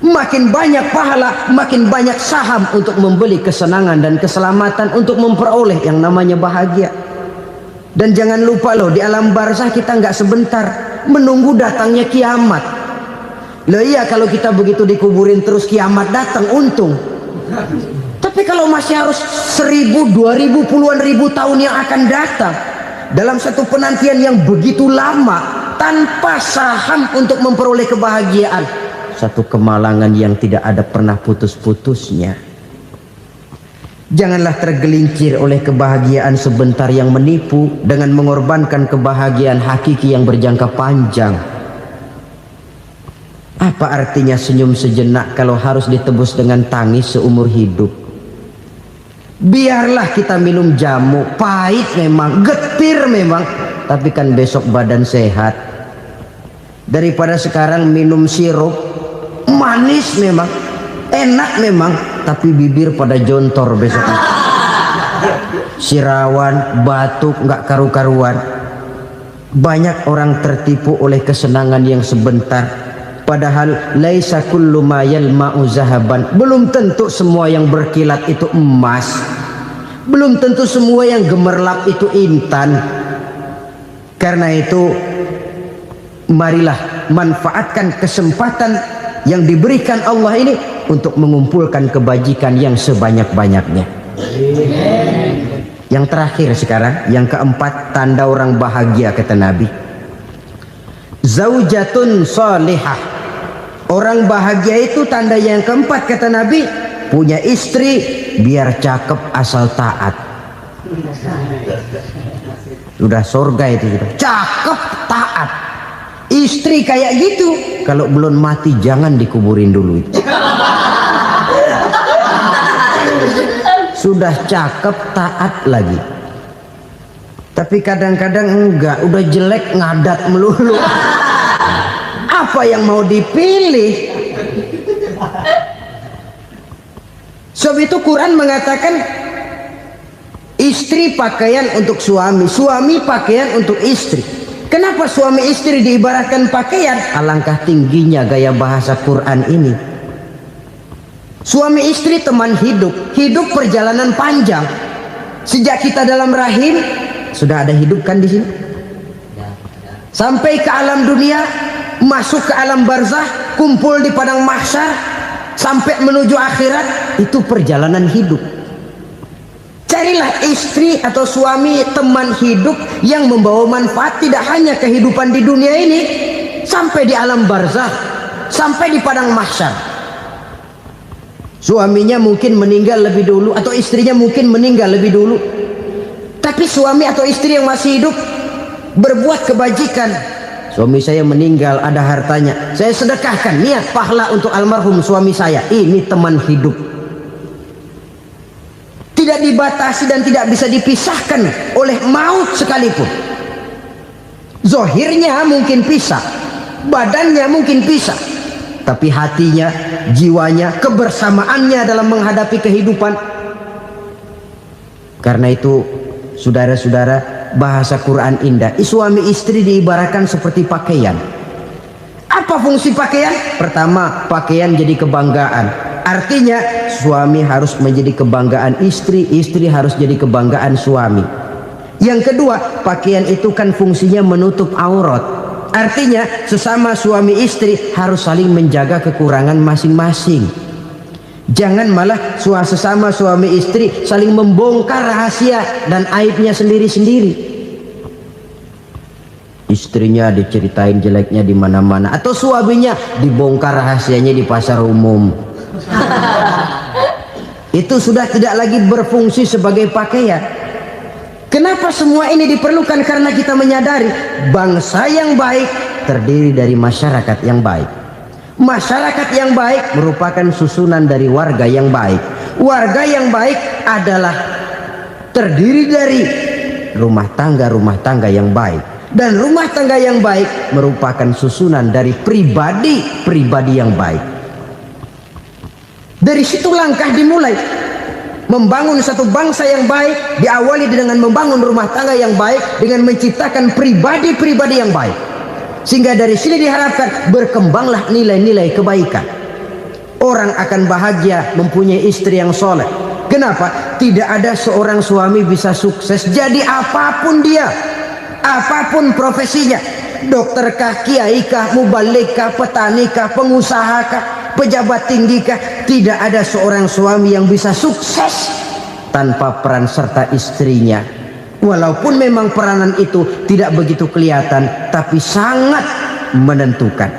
Makin banyak pahala, makin banyak saham untuk membeli kesenangan dan keselamatan, untuk memperoleh yang namanya bahagia. Dan jangan lupa loh, di alam barzah kita nggak sebentar, menunggu datangnya kiamat. Loh iya, kalau kita begitu dikuburin terus kiamat datang, untung. Tapi kalau masih harus 1000, 2000, puluhan ribu tahun yang akan datang, dalam satu penantian yang begitu lama, tanpa saham untuk memperoleh kebahagiaan, satu kemalangan yang tidak ada pernah putus-putusnya. Janganlah tergelincir oleh kebahagiaan sebentar yang menipu dengan mengorbankan kebahagiaan hakiki yang berjangka panjang. Apa artinya senyum sejenak kalau harus ditebus dengan tangis seumur hidup? Biarlah kita minum jamu, pahit memang, getir memang, tapi kan besok badan sehat. Daripada sekarang minum sirup, manis memang, enak memang, tapi bibir pada jontor besok. sirawan, batuk, nggak karu-karuan. Banyak orang tertipu oleh kesenangan yang sebentar, padahal laisa kullu ma yalma'u zahaban. Belum tentu semua yang berkilat itu emas, belum tentu semua yang gemerlap itu intan. Karena itu marilah manfaatkan kesempatan yang diberikan Allah ini untuk mengumpulkan kebajikan yang sebanyak-banyaknya. Yang terakhir sekarang, yang keempat, tanda orang bahagia kata Nabi. Zaujatun salihah. Orang bahagia itu tanda yang keempat kata Nabi, punya istri biar cakep asal taat. Sudah surga itu sudah. Cakep taat. Istri kayak gitu, kalau belum mati jangan dikuburin dulu itu. Sudah cakep taat lagi. Tapi kadang-kadang enggak, udah jelek ngadat melulu. Apa yang mau dipilih? Sebab itu Quran mengatakan istri pakaian untuk suami, suami pakaian untuk istri. Kenapa suami istri diibaratkan pakaian? Alangkah tingginya gaya bahasa Quran ini. Suami istri teman hidup, hidup perjalanan panjang. Sejak kita dalam rahim sudah ada hidup kan di sini. Sampai ke alam dunia, masuk ke alam barzah, kumpul di padang mahsyar, sampai menuju akhirat, itu perjalanan hidup. Carilah istri atau suami teman hidup yang membawa manfaat tidak hanya kehidupan di dunia ini, sampai di alam barzah, sampai di padang mahsyar. Suaminya mungkin meninggal lebih dulu atau istrinya mungkin meninggal lebih dulu, tapi suami atau istri yang masih hidup berbuat kebajikan. Suami saya meninggal, ada hartanya, saya sedekahkan, niat pahala untuk almarhum suami saya. Ini teman hidup, tidak dibatasi dan tidak bisa dipisahkan oleh maut sekalipun. Zohirnya mungkin pisah, badannya mungkin pisah, tapi hatinya, jiwanya, kebersamaannya dalam menghadapi kehidupan. Karena itu saudara-saudara, bahasa Quran indah. Suami istri diibaratkan seperti pakaian. Apa fungsi pakaian? Pertama, pakaian jadi kebanggaan. Artinya suami harus menjadi kebanggaan istri, istri harus jadi kebanggaan suami. Yang kedua, pakaian itu kan fungsinya menutup aurat. Artinya sesama suami istri harus saling menjaga kekurangan masing-masing. Jangan malah sesama suami istri saling membongkar rahasia dan aibnya sendiri-sendiri. Istrinya diceritain jeleknya di mana-mana, atau suaminya dibongkar rahasianya di pasar umum. Itu sudah tidak lagi berfungsi sebagai pakaian. Kenapa semua ini diperlukan? Karena kita menyadari bangsa yang baik terdiri dari masyarakat yang baik. Masyarakat yang baik merupakan susunan dari warga yang baik. Warga yang baik adalah terdiri dari rumah tangga yang baik. Dan rumah tangga yang baik merupakan susunan dari pribadi yang baik. Dari situ langkah dimulai. Membangun satu bangsa yang baik diawali dengan membangun rumah tangga yang baik, dengan menciptakan pribadi-pribadi yang baik. Sehingga dari sini diharapkan berkembanglah nilai-nilai kebaikan. Orang akan bahagia mempunyai istri yang soleh. Kenapa? Tidak ada seorang suami bisa sukses jadi apapun dia, apapun profesinya. Dokterkah, kiaikah, mubalikah, petanikah, pengusahakah, pejabat tinggikah, tidak ada seorang suami yang bisa sukses tanpa peran serta istrinya. Walaupun memang peranan itu tidak begitu kelihatan, tapi sangat menentukan.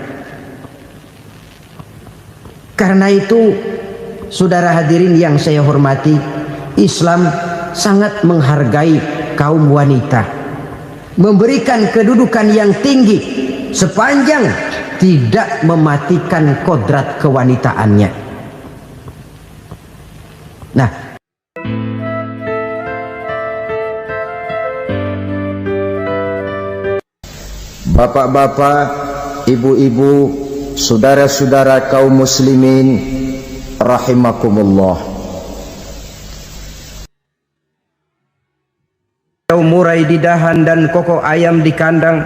Karena itu, saudara hadirin yang saya hormati, Islam sangat menghargai kaum wanita, memberikan kedudukan yang tinggi sepanjang tidak mematikan kodrat kewanitaannya. Nah, bapak-bapak, ibu-ibu, saudara-saudara kaum muslimin rahimakumullah. murai di dahan dan koko ayam di kandang,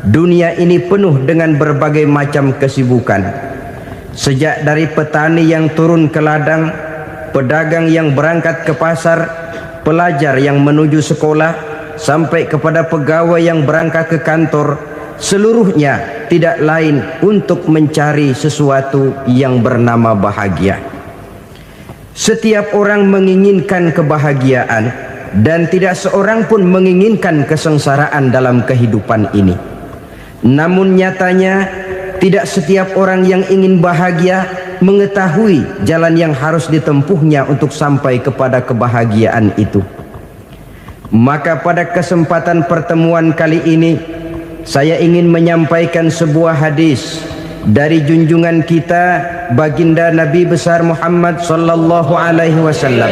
dunia ini penuh dengan berbagai macam kesibukan. Sejak dari petani yang turun ke ladang, pedagang yang berangkat ke pasar, pelajar yang menuju sekolah, sampai kepada pegawai yang berangkat ke kantor, seluruhnya tidak lain untuk mencari sesuatu yang bernama bahagia. Setiap orang menginginkan kebahagiaan, dan tidak seorang pun menginginkan kesengsaraan dalam kehidupan ini. Namun nyatanya tidak setiap orang yang ingin bahagia mengetahui jalan yang harus ditempuhnya untuk sampai kepada kebahagiaan itu. Maka pada kesempatan pertemuan kali ini, saya ingin menyampaikan sebuah hadis dari junjungan kita baginda Nabi besar Muhammad sallallahu alaihi wasallam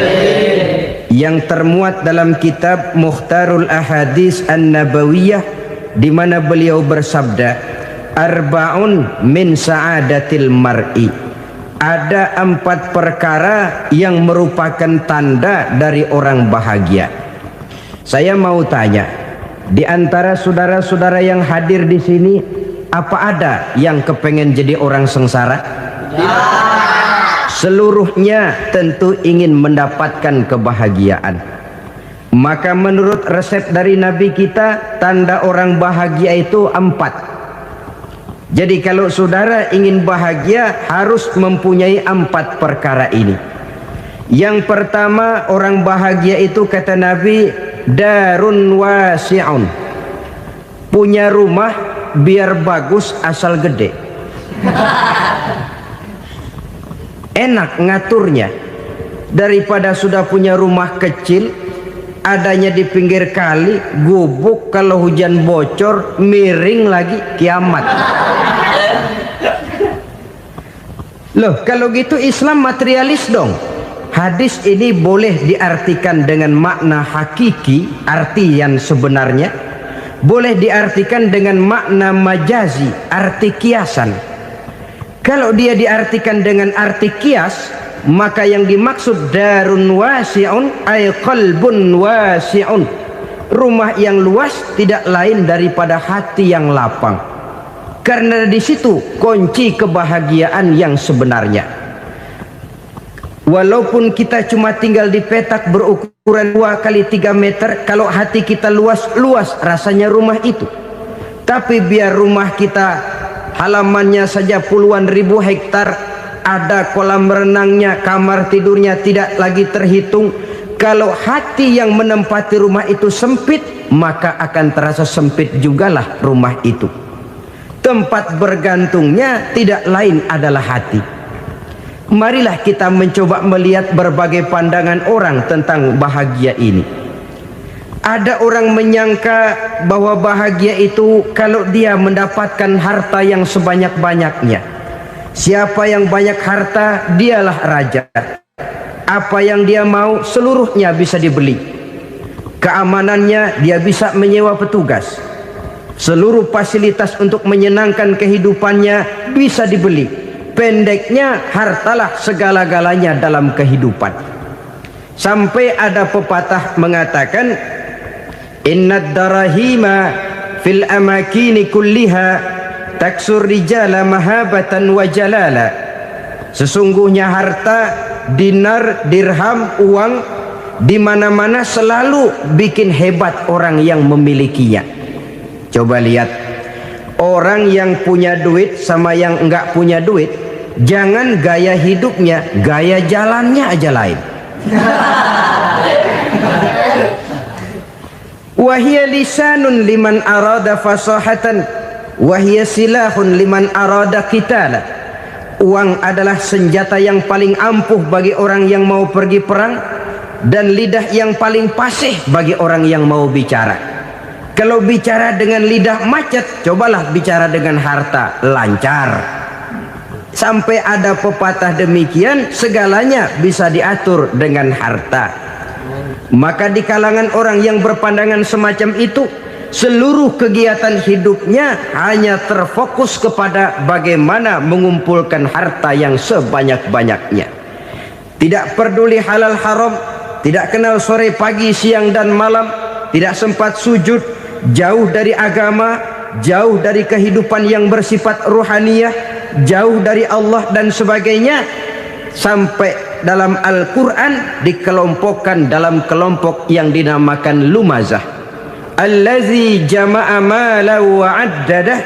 yang termuat dalam kitab Mukhtarul Ahadits An-Nabawiyah, di mana beliau bersabda, arba'un min sa'adatil mar'i. Ada 4 perkara yang merupakan tanda dari orang bahagia. Saya mau tanya, di antara saudara-saudara yang hadir di sini, apa ada yang kepengen jadi orang sengsara? Ya. Seluruhnya tentu ingin mendapatkan kebahagiaan. Maka menurut resep dari Nabi kita, tanda orang bahagia itu 4. Jadi kalau saudara ingin bahagia, harus mempunyai 4 perkara ini. Yang pertama, orang bahagia itu kata Nabi, darun wasi'un. Punya rumah biar bagus asal gede. Enak ngaturnya, daripada sudah punya rumah kecil adanya di pinggir kali, gubuk, kalau hujan bocor miring lagi, kiamat. Loh, kalau gitu Islam materialis dong. Hadis ini boleh diartikan dengan makna hakiki, arti yang sebenarnya, boleh diartikan dengan makna majazi, arti kiasan. Kalau dia diartikan dengan arti kias, maka yang dimaksud darun wasi'un ay qalbun wasi'un. Rumah yang luas tidak lain daripada hati yang lapang. Karena di situ kunci kebahagiaan yang sebenarnya. Walaupun kita cuma tinggal di petak berukuran 2 kali 3 meter, kalau hati kita luas-luas rasanya rumah itu. Tapi biar rumah kita halamannya saja puluhan ribu hektar, ada kolam renangnya, kamar tidurnya tidak lagi terhitung. Kalau hati yang menempati rumah itu sempit, maka akan terasa sempit jugalah rumah itu. Tempat bergantungnya tidak lain adalah hati. Marilah kita mencoba melihat berbagai pandangan orang tentang bahagia ini. Ada orang menyangka bahwa bahagia itu kalau dia mendapatkan harta yang sebanyak-banyaknya. Siapa yang banyak harta, dialah raja. Apa yang dia mau, seluruhnya bisa dibeli. Keamanannya, dia bisa menyewa petugas. Seluruh fasilitas untuk menyenangkan kehidupannya bisa dibeli. Pendeknya, hartalah segala-galanya dalam kehidupan. Sampai ada pepatah mengatakan, innad darahima fil amakini kulliha taksur rijala mahabatan wa jalala. Sesungguhnya harta, dinar, dirham, uang di mana-mana selalu bikin hebat orang yang memilikinya. Coba lihat, orang yang punya duit sama yang enggak punya duit, jangan gaya hidupnya, gaya jalannya aja lain. Wahia lisanun liman arada fasahatan, wahia silahun liman arada qitala. Uang adalah senjata yang paling ampuh bagi orang yang mau pergi perang, dan lidah yang paling fasih bagi orang yang mau bicara. Kalau bicara dengan lidah macet, cobalah bicara dengan harta, lancar. Sampai ada pepatah demikian, segalanya bisa diatur dengan harta. Maka di kalangan orang yang berpandangan semacam itu, seluruh kegiatan hidupnya hanya terfokus kepada bagaimana mengumpulkan harta yang sebanyak-banyaknya. Tidak peduli halal haram, tidak kenal sore, pagi, siang dan malam, tidak sempat sujud, jauh dari agama, jauh dari kehidupan yang bersifat ruhaniyah, jauh dari Allah dan sebagainya, sampai dalam Al-Quran dikelompokkan dalam kelompok yang dinamakan lumazah. Allazi jama'a malahu wa addadah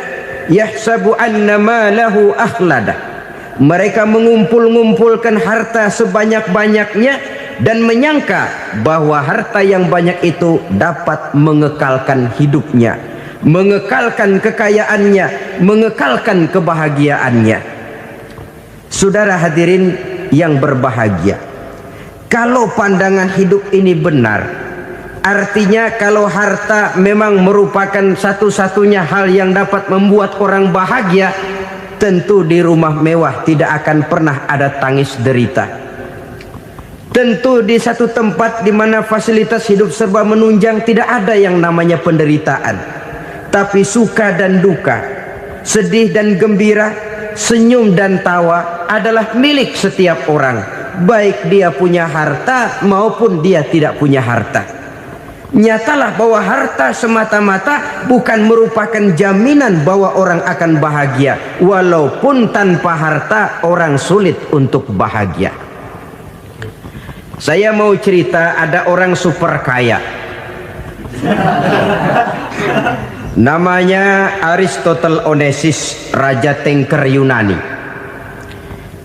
yahsabu anna malahu akhladah. Mereka mengumpul-ngumpulkan harta sebanyak-banyaknya dan menyangka bahwa harta yang banyak itu dapat mengekalkan hidupnya, mengekalkan kekayaannya, mengekalkan kebahagiaannya. Saudara hadirin yang berbahagia, kalau pandangan hidup ini benar, artinya kalau harta memang merupakan satu-satunya hal yang dapat membuat orang bahagia, tentu di rumah mewah tidak akan pernah ada tangis derita. Tentu di satu tempat di mana fasilitas hidup serba menunjang tidak ada yang namanya penderitaan. Tapi suka dan duka, sedih dan gembira, senyum dan tawa adalah milik setiap orang, baik dia punya harta maupun dia tidak punya harta. Nyatalah bahwa harta semata-mata bukan merupakan jaminan bahwa orang akan bahagia, walaupun tanpa harta orang sulit untuk bahagia. Saya mau cerita, ada orang super kaya, namanya Aristotle Onesius, raja tanker Yunani.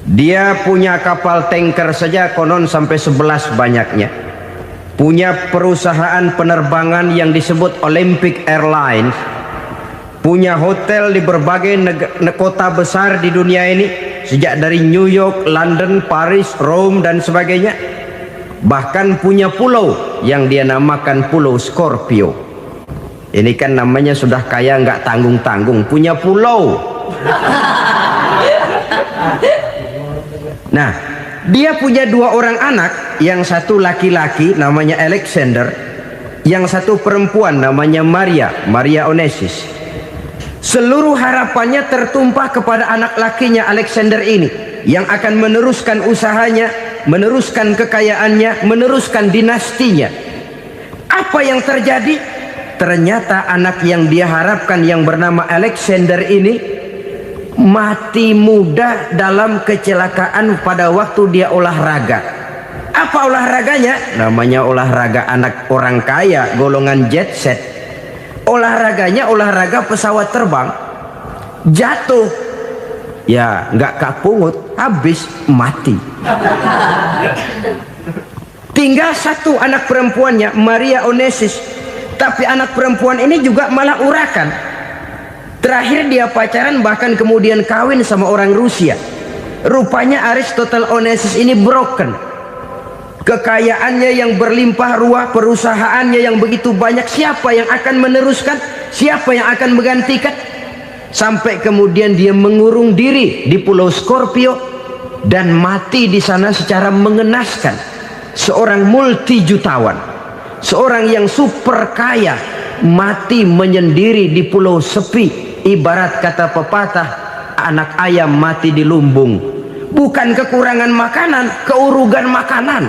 Dia punya kapal tanker saja konon sampai 11 banyaknya. Punya perusahaan penerbangan yang disebut Olympic Airlines, punya hotel di berbagai kota besar di dunia ini, sejak dari New York, London, Paris, Rome dan sebagainya. Bahkan punya pulau yang dia namakan Pulau Scorpio. Ini kan namanya sudah kaya nggak tanggung-tanggung, punya pulau. Nah, dia punya 2 orang anak, yang satu laki-laki namanya Alexander, yang satu perempuan namanya Maria Onesius. Seluruh harapannya tertumpah kepada anak lakinya Alexander ini, yang akan meneruskan usahanya, meneruskan kekayaannya, meneruskan dinastinya. Apa yang terjadi? Ternyata anak yang dia harapkan yang bernama Alexander ini mati muda dalam kecelakaan pada waktu dia olahraga. Apa olahraganya? Namanya olahraga anak orang kaya, golongan jet set. Olahraganya olahraga pesawat terbang. Jatuh, ya nggak kapungut, habis mati. Tinggal satu anak perempuannya, Maria Onesius. Tapi anak perempuan ini juga malah urakan. Terakhir dia pacaran, bahkan kemudian kawin sama orang Rusia. Rupanya Aristotle Onesius ini broken. Kekayaannya yang berlimpah ruah, perusahaannya yang begitu banyak, siapa yang akan meneruskan? Siapa yang akan menggantikan? Sampai kemudian dia mengurung diri di Pulau Scorpio dan mati di sana secara mengenaskan. Seorang multi jutawan, seorang yang super kaya, mati menyendiri di pulau sepi. Ibarat kata pepatah, anak ayam mati di lumbung. Bukan kekurangan makanan, keurugan makanan.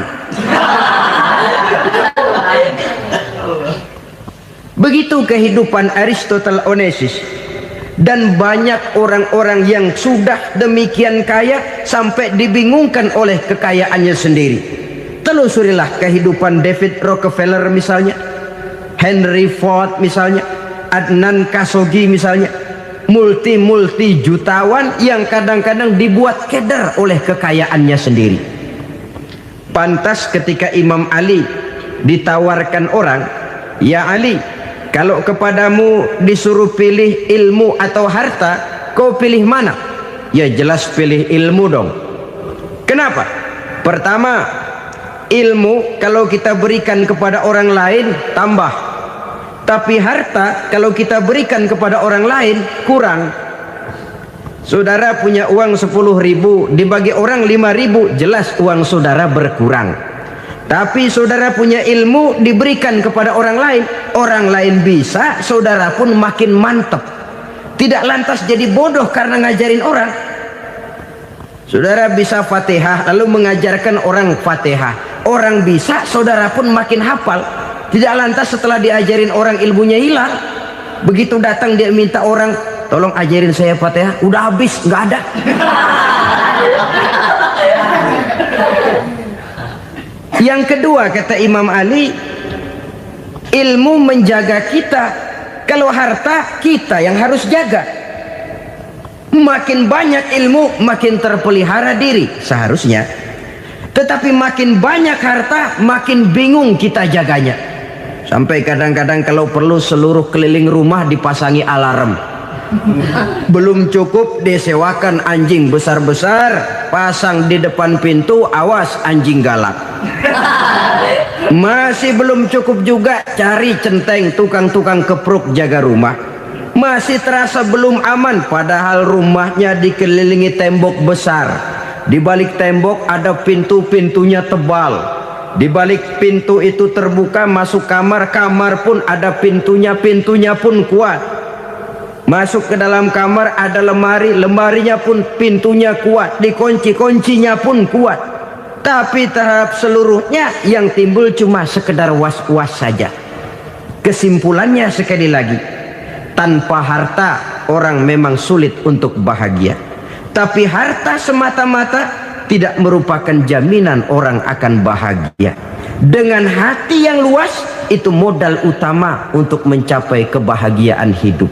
Begitu kehidupan Aristotle Onesius. Dan banyak orang-orang yang sudah demikian kaya sampai dibingungkan oleh kekayaannya sendiri. Telusurilah kehidupan David Rockefeller misalnya, Henry Ford misalnya, Adnan Khashoggi misalnya. Multi jutawan yang kadang-kadang dibuat keder oleh kekayaannya sendiri. Pantas ketika Imam Ali ditawarkan orang, "Ya Ali, kalau kepadamu disuruh pilih ilmu atau harta, kau pilih mana?" Ya jelas pilih ilmu dong. Kenapa? Pertama, ilmu kalau kita berikan kepada orang lain tambah. Tapi harta kalau kita berikan kepada orang lain kurang. Saudara punya uang 10.000, dibagi orang 5.000, jelas uang saudara berkurang. Tapi saudara punya ilmu, diberikan kepada orang lain bisa, saudara pun makin mantap. Tidak lantas jadi bodoh karena ngajarin orang. Saudara bisa Fatihah lalu mengajarkan orang Fatihah, orang bisa, saudara pun makin hafal. Tidak lantas setelah diajarin orang ilmunya hilang. Begitu datang dia minta orang, tolong ajarin saya Fatihah, udah habis, nggak ada. Yang kedua kata Imam Ali, ilmu menjaga kita. Kalau harta kita yang harus jaga. Makin banyak ilmu makin terpelihara diri seharusnya. Tetapi makin banyak harta makin bingung kita jaganya. Sampai kadang-kadang kalau perlu seluruh keliling rumah dipasangi alarm. Belum cukup disewakan anjing besar-besar, pasang di depan pintu, awas anjing galak. Masih belum cukup juga, cari centeng tukang-tukang kepruk jaga rumah. Masih terasa belum aman, padahal rumahnya dikelilingi tembok besar. Di balik tembok ada pintu-pintunya tebal. Di balik pintu itu terbuka masuk kamar, kamar pun ada pintunya, pintunya pun kuat. Masuk ke dalam kamar ada lemari, lemarinya pun pintunya kuat, dikunci, kuncinya pun kuat. Tapi terhadap seluruhnya yang timbul cuma sekedar was-was saja. Kesimpulannya sekali lagi, tanpa harta orang memang sulit untuk bahagia. Tapi harta semata-mata tidak merupakan jaminan orang akan bahagia. Dengan hati yang luas, itu modal utama untuk mencapai kebahagiaan hidup.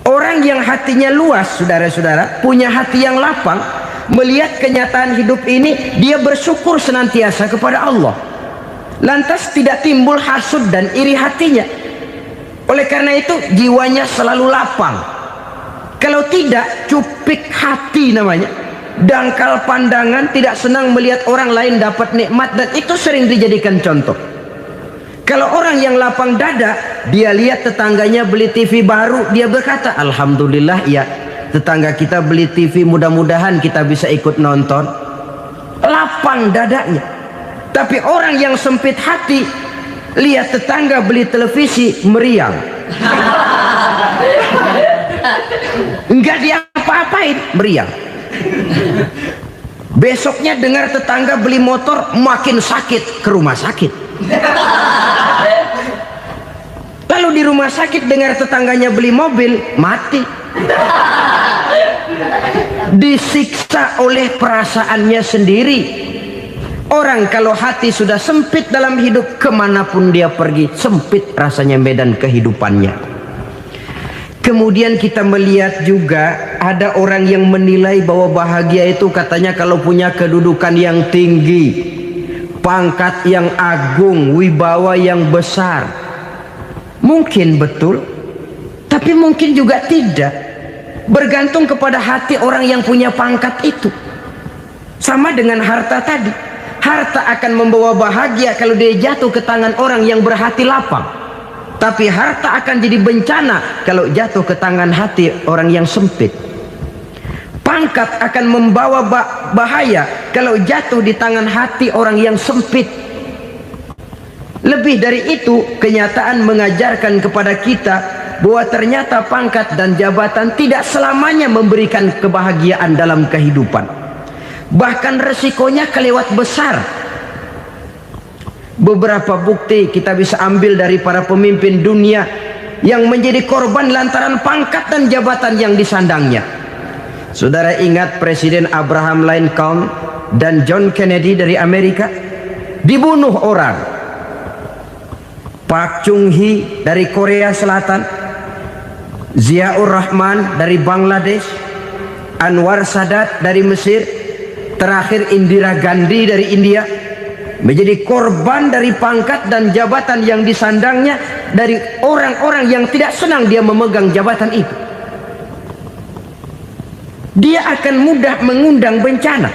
Orang yang hatinya luas, saudara-saudara, punya hati yang lapang, melihat kenyataan hidup ini, dia bersyukur senantiasa kepada Allah. Lantas tidak timbul hasud dan iri hatinya. Oleh karena itu jiwanya selalu lapang. Kalau tidak, cupik hati namanya, dangkal pandangan, tidak senang melihat orang lain dapat nikmat, dan itu sering dijadikan contoh. Kalau orang yang lapang dada, dia lihat tetangganya beli TV baru, dia berkata, alhamdulillah ya, tetangga kita beli TV, mudah-mudahan kita bisa ikut nonton. Lapang dadanya. Tapi orang yang sempit hati, lihat tetangga beli televisi, meriang. Enggak diapa-apain, meriang. Besoknya dengar tetangga beli motor, makin sakit, ke rumah sakit. Lalu di rumah sakit dengar tetangganya beli mobil, mati. Disiksa oleh perasaannya sendiri. Orang kalau hati sudah sempit dalam hidup, kemanapun dia pergi, sempit rasanya medan kehidupannya. Kemudian kita melihat juga ada orang yang menilai bahwa bahagia itu katanya kalau punya kedudukan yang tinggi, pangkat yang agung, wibawa yang besar. Mungkin betul, tapi mungkin juga tidak. Bergantung kepada hati orang yang punya pangkat itu. Sama dengan harta tadi. Harta akan membawa bahagia kalau dia jatuh ke tangan orang yang berhati lapang. Tapi harta akan jadi bencana kalau jatuh ke tangan hati orang yang sempit. Pangkat akan membawa bahaya kalau jatuh di tangan hati orang yang sempit. Lebih dari itu, kenyataan mengajarkan kepada kita bahwa ternyata pangkat dan jabatan tidak selamanya memberikan kebahagiaan dalam kehidupan. Bahkan resikonya kelewat besar. Beberapa bukti kita bisa ambil dari para pemimpin dunia yang menjadi korban lantaran pangkat dan jabatan yang disandangnya. Saudara ingat Presiden Abraham Lincoln dan John Kennedy dari Amerika? Dibunuh orang. Park Chung-hee dari Korea Selatan, Ziaur Rahman dari Bangladesh, Anwar Sadat dari Mesir, terakhir Indira Gandhi dari India, menjadi korban dari pangkat dan jabatan yang disandangnya dari orang-orang yang tidak senang dia memegang jabatan itu. Dia akan mudah mengundang bencana.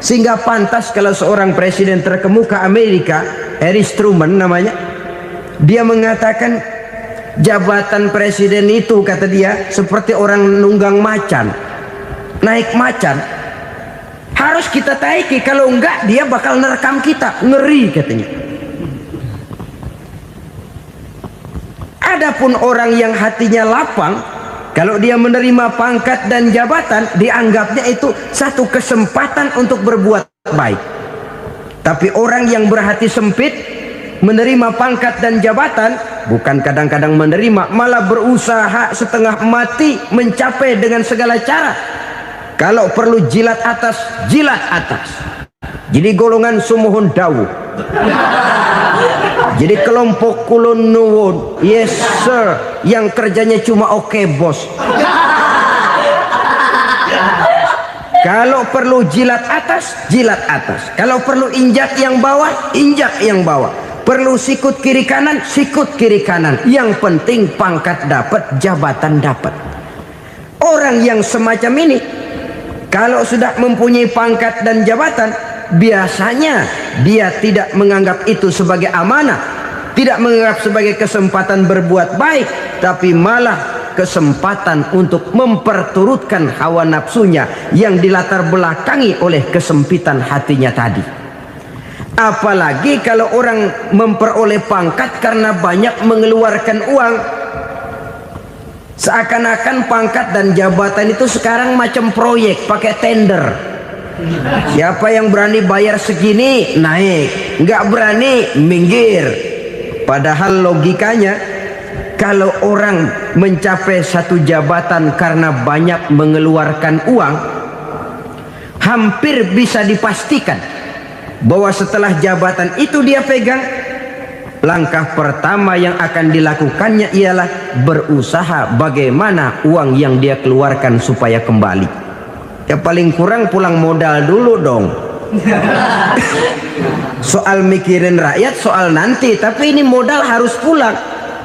Sehingga pantas kalau seorang presiden terkemuka Amerika, Harry Truman namanya, dia mengatakan jabatan presiden itu, kata dia, seperti orang nunggang macan, naik macan. Harus kita taiki, kalau enggak dia bakal nerekam kita, ngeri katanya. Adapun orang yang hatinya lapang, kalau dia menerima pangkat dan jabatan, dianggapnya itu satu kesempatan untuk berbuat baik. Tapi orang yang berhati sempit, menerima pangkat dan jabatan, bukan kadang-kadang menerima, malah berusaha setengah mati mencapai dengan segala cara. Kalau perlu jilat atas, jilat atas. Jadi golongan sumuhun dawuh. Jadi kelompok kulon nuwun, yes sir, yang kerjanya cuma oke bos. Kalau perlu jilat atas, jilat atas. Kalau perlu injak yang bawah, injak yang bawah. Perlu sikut kiri kanan, sikut kiri kanan. Yang penting pangkat dapat, jabatan dapat. Orang yang semacam ini, kalau sudah mempunyai pangkat dan jabatan, biasanya dia tidak menganggap itu sebagai amanah, tidak menganggap sebagai kesempatan berbuat baik, tapi malah kesempatan untuk memperturutkan hawa nafsunya yang dilatar belakangi oleh kesempitan hatinya tadi. Apalagi kalau orang memperoleh pangkat karena banyak mengeluarkan uang, seakan-akan pangkat dan jabatan itu sekarang macam proyek pakai tender. Siapa yang berani bayar segini naik, nggak berani minggir. Padahal logikanya, kalau orang mencapai satu jabatan karena banyak mengeluarkan uang, hampir bisa dipastikan bahwa setelah jabatan itu dia pegang, langkah pertama yang akan dilakukannya ialah berusaha bagaimana uang yang dia keluarkan supaya kembali. Ya paling kurang pulang modal dulu dong. Soal mikirin rakyat soal nanti, tapi ini modal harus pulang.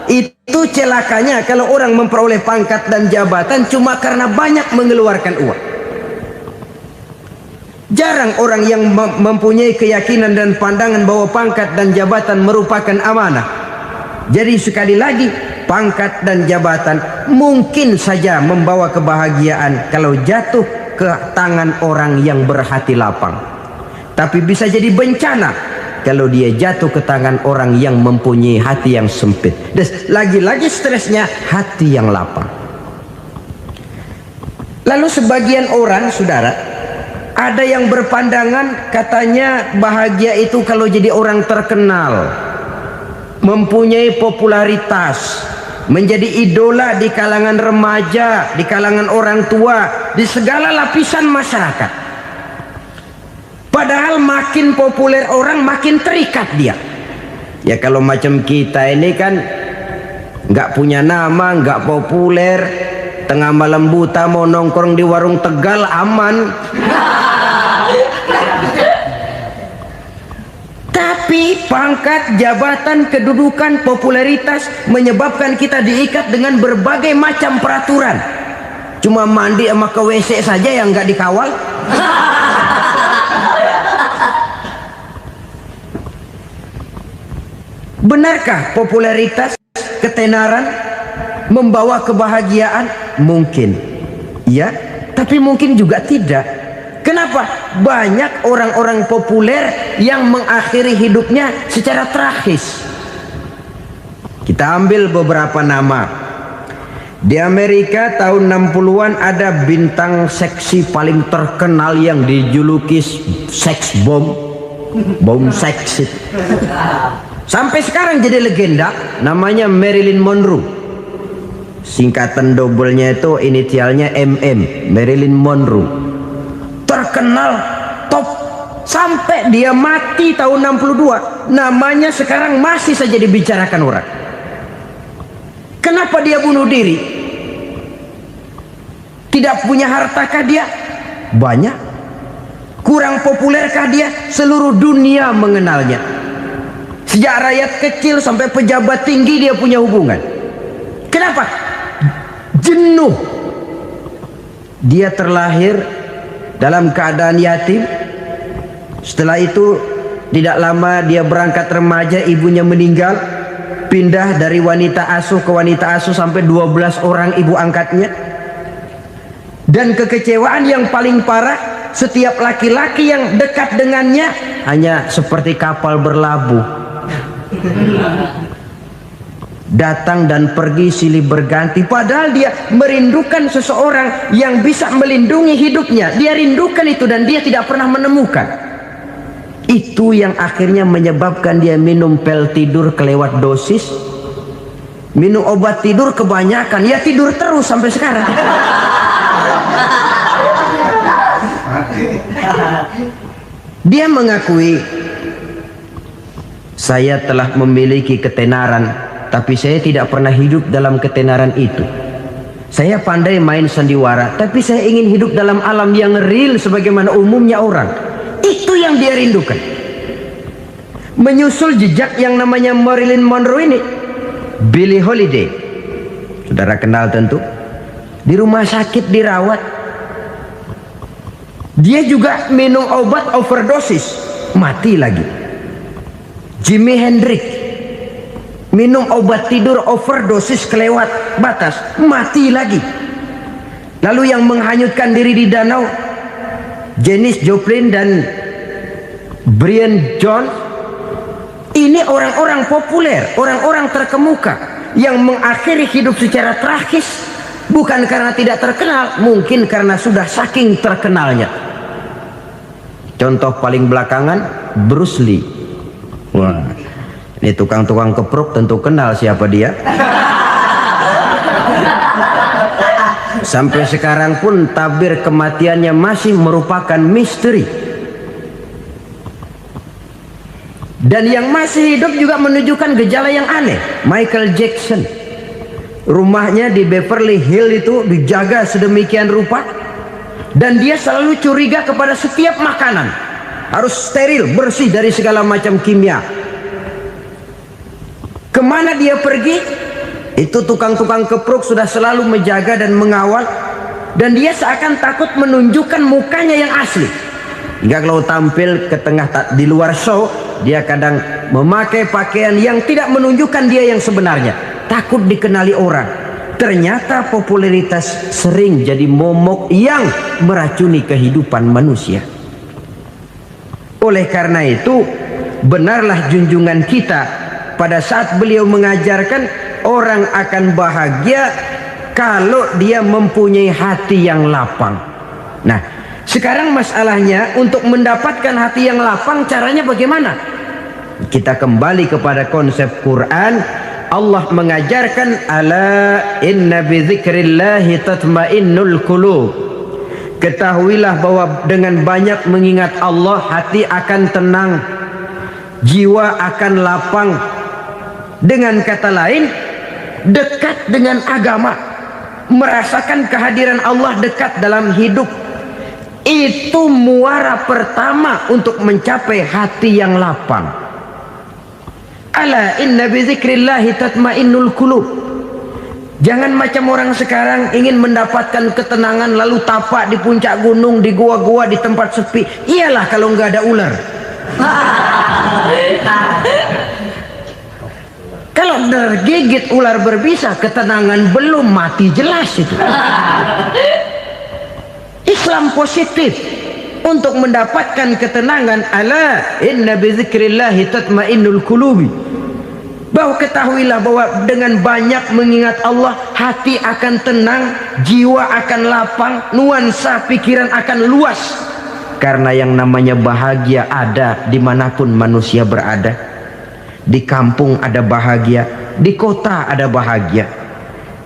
Itu celakanya kalau orang memperoleh pangkat dan jabatan cuma karena banyak mengeluarkan uang. Jarang orang yang mempunyai keyakinan dan pandangan bahwa pangkat dan jabatan merupakan amanah. Jadi sekali lagi, pangkat dan jabatan mungkin saja membawa kebahagiaan kalau jatuh ke tangan orang yang berhati lapang, tapi bisa jadi bencana kalau dia jatuh ke tangan orang yang mempunyai hati yang sempit. Dan lagi-lagi stresnya hati yang lapang. Lalu sebagian orang, saudara, ada yang berpandangan katanya bahagia itu kalau jadi orang terkenal, mempunyai popularitas, menjadi idola di kalangan remaja, di kalangan orang tua, di segala lapisan masyarakat. Padahal makin populer orang, makin terikat dia. Ya kalau macam kita ini kan nggak punya nama, nggak populer, tengah malam buta mau nongkrong di warung Tegal aman. Tapi pangkat, jabatan, kedudukan, popularitas menyebabkan kita diikat dengan berbagai macam peraturan. Cuma mandi sama ke WC saja yang nggak dikawal. Benarkah popularitas, ketenaran membawa kebahagiaan? Mungkin, ya, tapi mungkin juga tidak. Kenapa? Banyak orang-orang populer yang mengakhiri hidupnya secara tragis. Kita ambil beberapa nama. Di Amerika tahun 60-an ada bintang seksi paling terkenal yang dijuluki seks bom. Bom seks. Sampai sekarang jadi legenda, namanya Marilyn Monroe. Singkatan dobelnya itu inisialnya MM, Marilyn Monroe. Terkenal top sampai dia mati tahun 62, namanya sekarang masih saja dibicarakan orang. Kenapa dia bunuh diri? Tidak punya hartakah dia? Banyak. Kurang populerkah dia? Seluruh dunia mengenalnya. Sejak rakyat kecil sampai pejabat tinggi dia punya hubungan. Kenapa? Jenuh. Dia terlahir dalam keadaan yatim. Setelah itu tidak lama dia berangkat remaja, ibunya meninggal, pindah dari wanita asuh ke wanita asuh sampai 12 orang ibu angkatnya. Dan kekecewaan yang paling parah, setiap laki-laki yang dekat dengannya hanya seperti kapal berlabuh, datang dan pergi silih berganti. Padahal dia merindukan seseorang yang bisa melindungi hidupnya. Dia rindukan itu dan dia tidak pernah menemukan. Itu yang akhirnya menyebabkan dia minum pil tidur kelewat dosis, minum obat tidur kebanyakan, ya tidur terus sampai sekarang. Dia mengakui, saya telah memiliki ketenaran, tapi saya tidak pernah hidup dalam ketenaran itu. Saya pandai main sandiwara, tapi saya ingin hidup dalam alam yang real sebagaimana umumnya orang. Itu yang dia rindukan. Menyusul jejak yang namanya Marilyn Monroe ini, Billie Holiday, saudara kenal tentu, di rumah sakit dirawat. Dia juga minum obat overdosis, mati lagi. Jimi Hendrix minum obat tidur overdosis kelewat batas, mati lagi. Lalu yang menghanyutkan diri di danau, Janis Joplin dan Brian Jones. Ini orang-orang populer, orang-orang terkemuka yang mengakhiri hidup secara tragis, bukan karena tidak terkenal, mungkin karena sudah saking terkenalnya. Contoh paling belakangan, Bruce Lee. Wah, ini tukang-tukang keprok tentu kenal siapa dia. Sampai sekarang pun tabir kematiannya masih merupakan misteri. Dan yang masih hidup juga menunjukkan gejala yang aneh. Michael Jackson, rumahnya di Beverly Hills itu dijaga sedemikian rupa, dan dia selalu curiga kepada setiap makanan harus steril, bersih dari segala macam kimia. Kemana dia pergi, itu tukang-tukang keprok sudah selalu menjaga dan mengawal, dan dia seakan takut menunjukkan mukanya yang asli. Hingga kalau tampil ke tengah di luar show, dia kadang memakai pakaian yang tidak menunjukkan dia yang sebenarnya, takut dikenali orang. Ternyata popularitas sering jadi momok yang meracuni kehidupan manusia. Oleh karena itu, benarlah junjungan kita pada saat beliau mengajarkan orang akan bahagia kalau dia mempunyai hati yang lapang. Nah, sekarang masalahnya untuk mendapatkan hati yang lapang, caranya bagaimana? Kita kembali kepada konsep Quran. Allah mengajarkan, ala inna bi dzikrillahi tatmainnul qulub. Ketahuilah bahwa dengan banyak mengingat Allah, hati akan tenang, jiwa akan lapang. Dengan kata lain, dekat dengan agama, merasakan kehadiran Allah dekat dalam hidup. Itu muara pertama untuk mencapai hati yang lapang. Ala inna bi dzikrillahi tatmainnul qulub. Jangan macam orang sekarang ingin mendapatkan ketenangan lalu tapak di puncak gunung, di gua-gua, di tempat sepi. Iyalah kalau nggak ada ular. Kalau tergigit ular berbisa, ketenangan belum, mati jelas itu. Islam positif untuk mendapatkan ketenangan. Ala inna bi dzikrillahi tatmainnul qulubi. Bahwa ketahuilah bahwa dengan banyak mengingat Allah, hati akan tenang, jiwa akan lapang, nuansa pikiran akan luas. Karena yang namanya bahagia ada dimanapun manusia berada. Di kampung ada bahagia, di kota ada bahagia,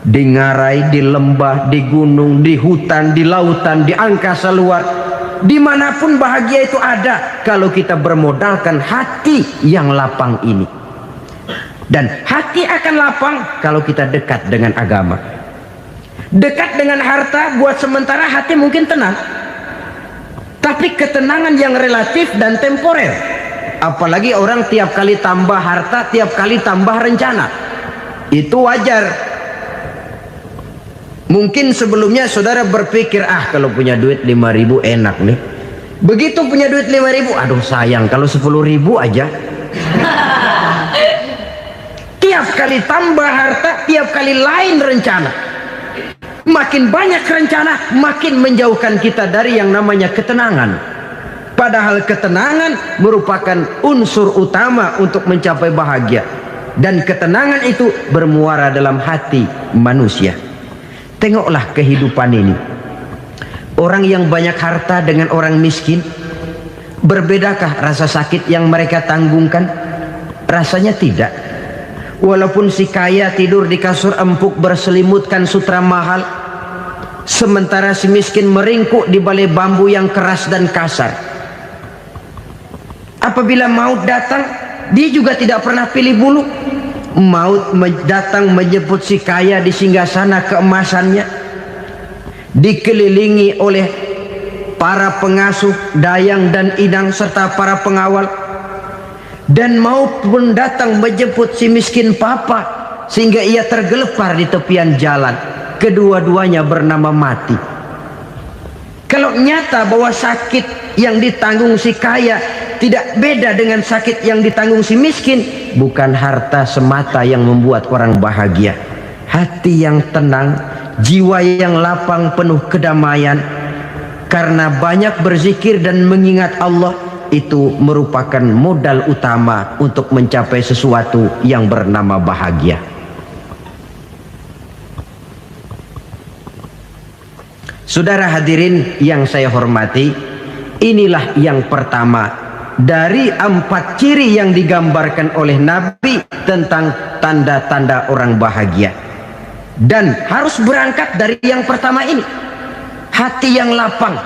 di ngarai, di lembah, di gunung, di hutan, di lautan, di angkasa luar, dimanapun bahagia itu ada kalau kita bermodalkan hati yang lapang ini. Dan hati akan lapang kalau kita dekat dengan agama. Dekat dengan harta buat sementara hati mungkin tenang, tapi ketenangan yang relatif dan temporer. Apalagi orang tiap kali tambah harta, tiap kali tambah rencana. Itu wajar. Mungkin sebelumnya saudara berpikir, kalau punya duit 5.000 enak nih. Begitu punya duit 5.000, aduh sayang kalau 10.000 aja. Tiap kali tambah harta, tiap kali lain rencana. Makin banyak rencana, makin menjauhkan kita dari yang namanya ketenangan. Padahal ketenangan merupakan unsur utama untuk mencapai bahagia. Dan ketenangan itu bermuara dalam hati manusia. Tengoklah kehidupan ini. Orang yang banyak harta dengan orang miskin, Berbedakah rasa sakit yang mereka tanggungkan? Rasanya tidak. Walaupun si kaya tidur di kasur empuk berselimutkan sutra mahal, sementara si miskin meringkuk di balai bambu yang keras dan kasar. Apabila maut datang, dia juga tidak pernah pilih bulu. Maut datang menjemput si kaya di singgasana keemasannya, dikelilingi oleh para pengasuh, dayang dan inang serta para pengawal. Dan maut pun datang menjemput si miskin papa, sehingga ia tergelepar di tepian jalan. Kedua-duanya bernama mati. Kalau nyata bahwa sakit yang ditanggung si kaya tidak beda dengan sakit yang ditanggung si miskin, bukan harta semata yang membuat orang bahagia. Hati yang tenang, jiwa yang lapang penuh kedamaian karena banyak berzikir dan mengingat Allah, itu merupakan modal utama untuk mencapai sesuatu yang bernama bahagia. Saudara hadirin yang saya hormati, inilah yang pertama dari 4 ciri yang digambarkan oleh Nabi tentang tanda-tanda orang bahagia. Dan harus berangkat dari yang pertama ini, hati yang lapang.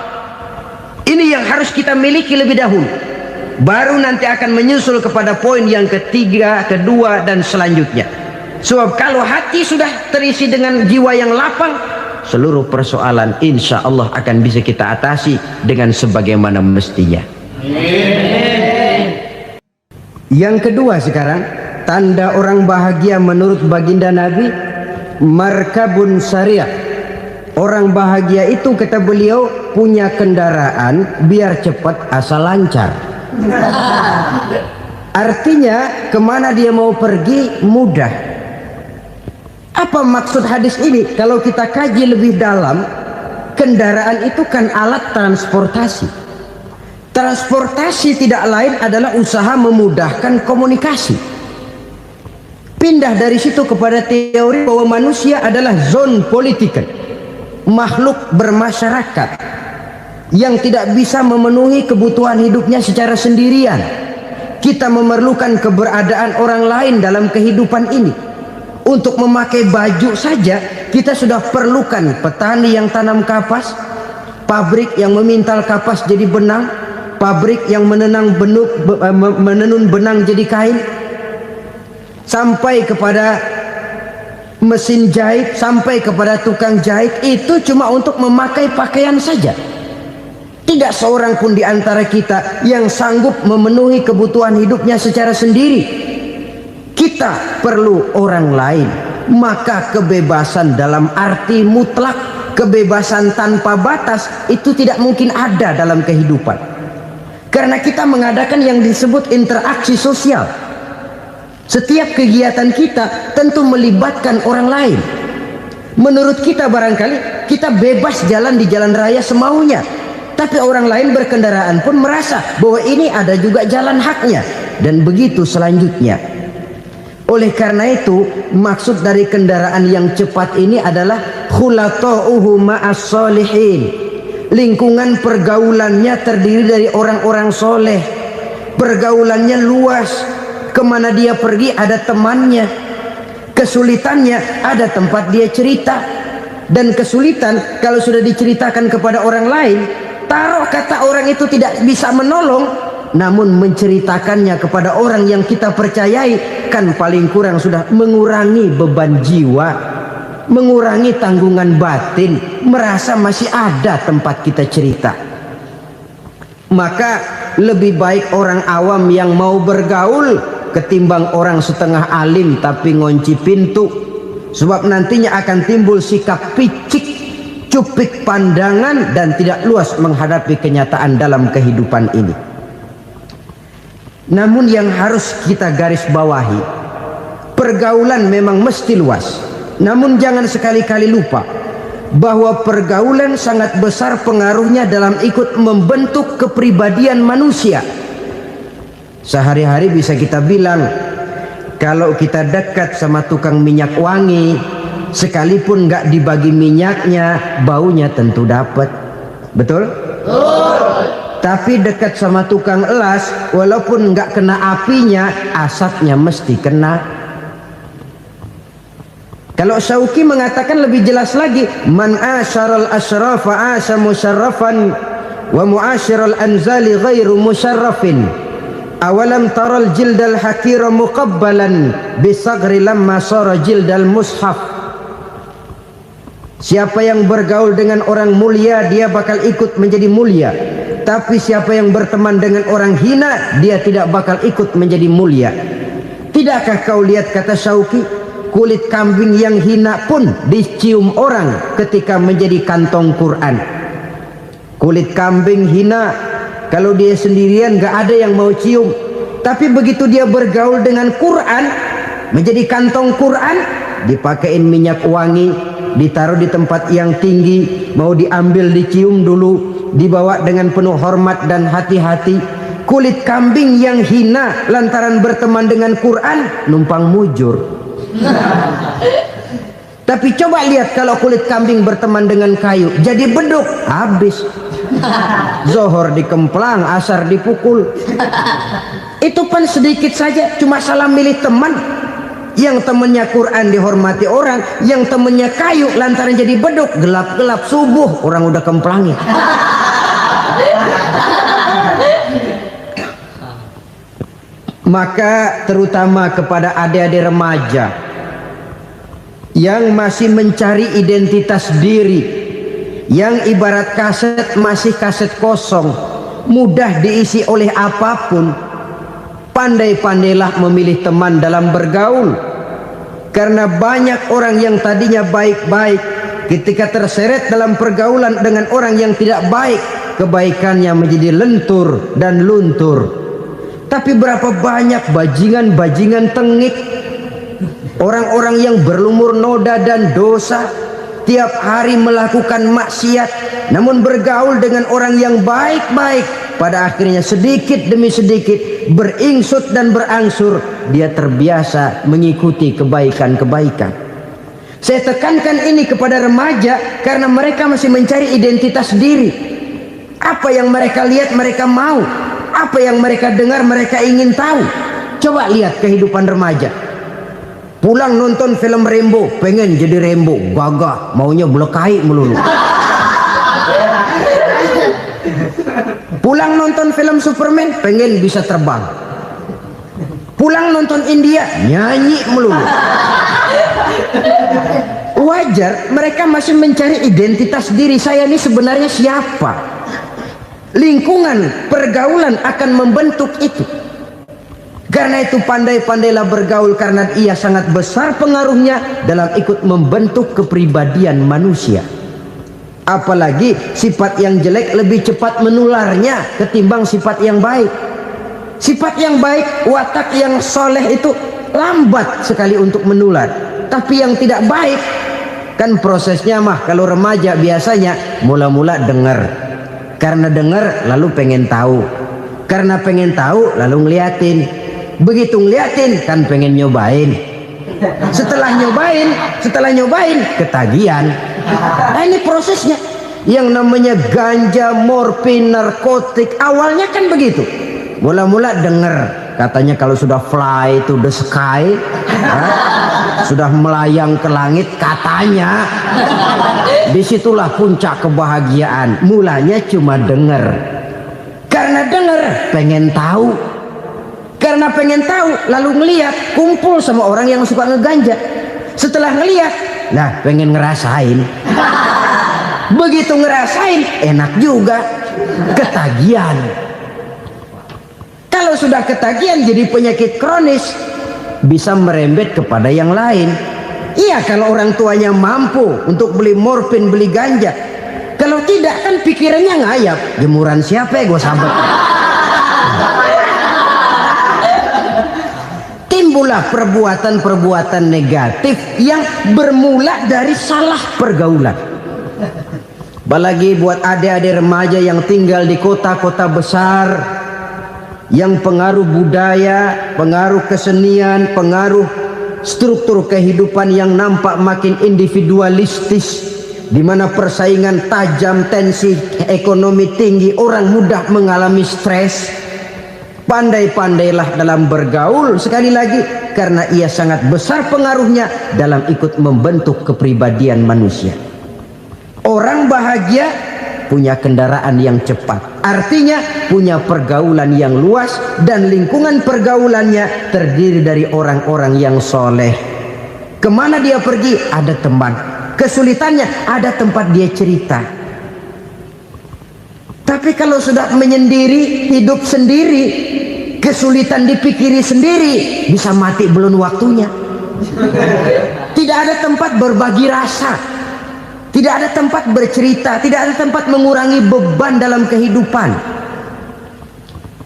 Ini yang harus kita miliki lebih dahulu. Baru nanti akan menyusul kepada poin yang ketiga, kedua, dan selanjutnya. Sebab kalau hati sudah terisi dengan jiwa yang lapang, seluruh persoalan insya Allah akan bisa kita atasi dengan sebagaimana mestinya. Yang kedua sekarang, tanda orang bahagia menurut baginda Nabi, markabun syariah. Orang bahagia itu, kata beliau, punya kendaraan biar cepat asal lancar. Artinya kemana dia mau pergi mudah. Apa maksud hadis ini? Kalau kita kaji lebih dalam, kendaraan itu kan alat transportasi. Transportasi tidak lain adalah usaha memudahkan komunikasi. Pindah dari situ kepada teori bahwa manusia adalah zon political, makhluk bermasyarakat yang tidak bisa memenuhi kebutuhan hidupnya secara sendirian. Kita memerlukan keberadaan orang lain dalam kehidupan ini. Untuk memakai baju saja kita sudah perlukan petani yang tanam kapas, pabrik yang memintal kapas jadi benang, pabrik yang menenun benang jadi kain, sampai kepada mesin jahit, sampai kepada tukang jahit. Itu cuma untuk memakai pakaian saja. Tidak seorang pun di antara kita yang sanggup memenuhi kebutuhan hidupnya secara sendiri. Kita perlu orang lain. Maka kebebasan dalam arti mutlak, kebebasan tanpa batas, itu tidak mungkin ada dalam kehidupan. Karena kita mengadakan yang disebut interaksi sosial. Setiap kegiatan kita tentu melibatkan orang lain. Menurut kita barangkali kita bebas jalan di jalan raya semaunya, tapi orang lain berkendaraan pun merasa bahwa ini ada juga jalan haknya, dan begitu selanjutnya. Oleh karena itu, maksud dari kendaraan yang cepat ini adalah khulata'uhu ma'as solihin. Lingkungan pergaulannya terdiri dari orang-orang soleh. Pergaulannya luas. Kemana dia pergi ada temannya. Kesulitannya ada tempat dia cerita. Dan kesulitan kalau sudah diceritakan kepada orang lain, taruh kata orang itu tidak bisa menolong, namun menceritakannya kepada orang yang kita percayai, kan paling kurang sudah mengurangi beban jiwa, mengurangi tanggungan batin, merasa masih ada tempat kita cerita. Maka lebih baik orang awam yang mau bergaul ketimbang orang setengah alim tapi ngunci pintu. Sebab nantinya akan timbul sikap picik, cupik pandangan, dan tidak luas menghadapi kenyataan dalam kehidupan ini. Namun yang harus kita garis bawahi, pergaulan memang mesti luas. Namun jangan sekali-kali lupa bahwa pergaulan sangat besar pengaruhnya dalam ikut membentuk kepribadian manusia. Sehari-hari bisa kita bilang, kalau kita dekat sama tukang minyak wangi, sekalipun nggak dibagi minyaknya, baunya tentu dapat. Betul? Tapi dekat sama tukang elas, walaupun nggak kena apinya, asapnya mesti kena. Kalau Syauqi mengatakan lebih jelas lagi, man asyaral asrafa asa musyarrafan wa muasyiral anzali ghairu musyarrafin. Awalam taral jildal hakira muqabbalan bisagri lamma sara jildal mushaf. Siapa yang bergaul dengan orang mulia, dia bakal ikut menjadi mulia. Tapi siapa yang berteman dengan orang hina, dia tidak bakal ikut menjadi mulia. Tidakkah kau lihat, kata Syauqi, kulit kambing yang hina pun dicium orang ketika menjadi kantong Quran. Kulit kambing hina, kalau dia sendirian gak ada yang mau cium. Tapi begitu dia bergaul dengan Quran, menjadi kantong Quran, dipakein minyak wangi, ditaruh di tempat yang tinggi, mau diambil dicium dulu, dibawa dengan penuh hormat dan hati-hati. Kulit kambing yang hina lantaran berteman dengan Quran, numpang mujur. Tapi coba lihat kalau kulit kambing berteman dengan kayu, jadi beduk, habis. Zohor dikemplang, asar dipukul. Itu pun sedikit saja, cuma salah milih teman. Yang temennya Quran dihormati orang, yang temennya kayu lantaran jadi beduk, gelap-gelap subuh orang udah kemplangi. Maka terutama kepada adik-adik remaja yang masih mencari identitas diri, yang ibarat kaset masih kaset kosong, mudah diisi oleh apapun, pandai-pandailah memilih teman dalam bergaul. Karena banyak orang yang tadinya baik-baik, ketika terseret dalam pergaulan dengan orang yang tidak baik, kebaikannya menjadi lentur dan luntur. Tapi berapa banyak bajingan-bajingan tengik, orang-orang yang berlumur noda dan dosa, tiap hari melakukan maksiat, namun bergaul dengan orang yang baik-baik, pada akhirnya sedikit demi sedikit beringsut dan berangsur dia terbiasa mengikuti kebaikan-kebaikan. Saya tekankan ini kepada remaja karena mereka masih mencari identitas diri. Apa yang mereka lihat mereka mau, apa yang mereka dengar mereka ingin tahu. Coba lihat kehidupan remaja. Pulang nonton film Rambo, pengen jadi Rambo, gagah, maunya belekai melulu. Pulang nonton film Superman, pengen bisa terbang. Pulang nonton India, nyanyi melulu. Wajar, mereka masih mencari identitas diri. Saya ini sebenarnya siapa? Lingkungan, pergaulan akan membentuk itu. Karena itu pandai-pandailah bergaul, karena ia sangat besar pengaruhnya dalam ikut membentuk kepribadian manusia. Apalagi sifat yang jelek lebih cepat menularnya ketimbang sifat yang baik. Sifat yang baik, watak yang soleh itu lambat sekali untuk menular. Tapi yang tidak baik, kan prosesnya mah kalau remaja biasanya mula-mula dengar. Karena dengar lalu pengen tahu. Karena pengen tahu lalu ngeliatin. Begitu ngeliatin kan pengen nyobain. Setelah nyobain ketagihan. Nah, ini prosesnya. Yang namanya ganja, morfin, narkotik, awalnya kan begitu. Mula-mula denger, katanya kalau sudah fly to the sky, sudah melayang ke langit, katanya disitulah puncak kebahagiaan. Mulanya cuma denger. Karena denger pengen tahu. Karena pengen tahu lalu ngeliat, kumpul sama orang yang suka ngeganja. Setelah ngeliat, nah pengen ngerasain. Begitu ngerasain enak juga, ketagihan. Kalau sudah ketagihan jadi penyakit kronis, bisa merembet kepada yang lain. Iya, kalau orang tuanya mampu untuk beli morfin, beli ganja. Kalau tidak kan pikirannya ngayap, jemuran siapa ya gue sabet. Timbullah perbuatan-perbuatan negatif yang bermula dari salah pergaulan. Apalagi buat adik-adik remaja yang tinggal di kota-kota besar, yang pengaruh budaya, pengaruh kesenian, pengaruh struktur kehidupan yang nampak makin individualistis, di mana persaingan tajam, tensi ekonomi tinggi, orang mudah mengalami stres. Pandai-pandailah dalam bergaul, sekali lagi, karena ia sangat besar pengaruhnya dalam ikut membentuk kepribadian manusia. Orang bahagia punya kendaraan yang cepat, artinya punya pergaulan yang luas, dan lingkungan pergaulannya terdiri dari orang-orang yang soleh. Kemana dia pergi ada teman, kesulitannya ada tempat dia cerita. Tapi kalau sudah menyendiri, hidup sendiri, kesulitan dipikiri sendiri, bisa mati belum waktunya. Tidak ada tempat berbagi rasa, tidak ada tempat bercerita, tidak ada tempat mengurangi beban dalam kehidupan.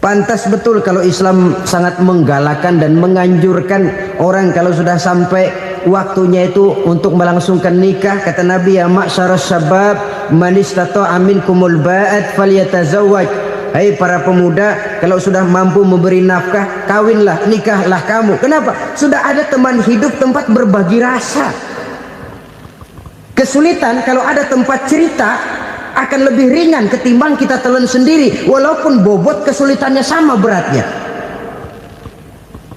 Pantas betul kalau Islam sangat menggalakkan dan menganjurkan orang kalau sudah sampai waktunya itu untuk melangsungkan nikah. Kata Nabi, ya ma'syaras syabab man istata'a minkumul ba'at falyatazawwaj. Hai para pemuda, kalau sudah mampu memberi nafkah, kawinlah, nikahlah kamu. Kenapa? Sudah ada teman hidup, tempat berbagi rasa. Kesulitan kalau ada tempat cerita akan lebih ringan ketimbang kita telan sendiri, walaupun bobot kesulitannya sama beratnya.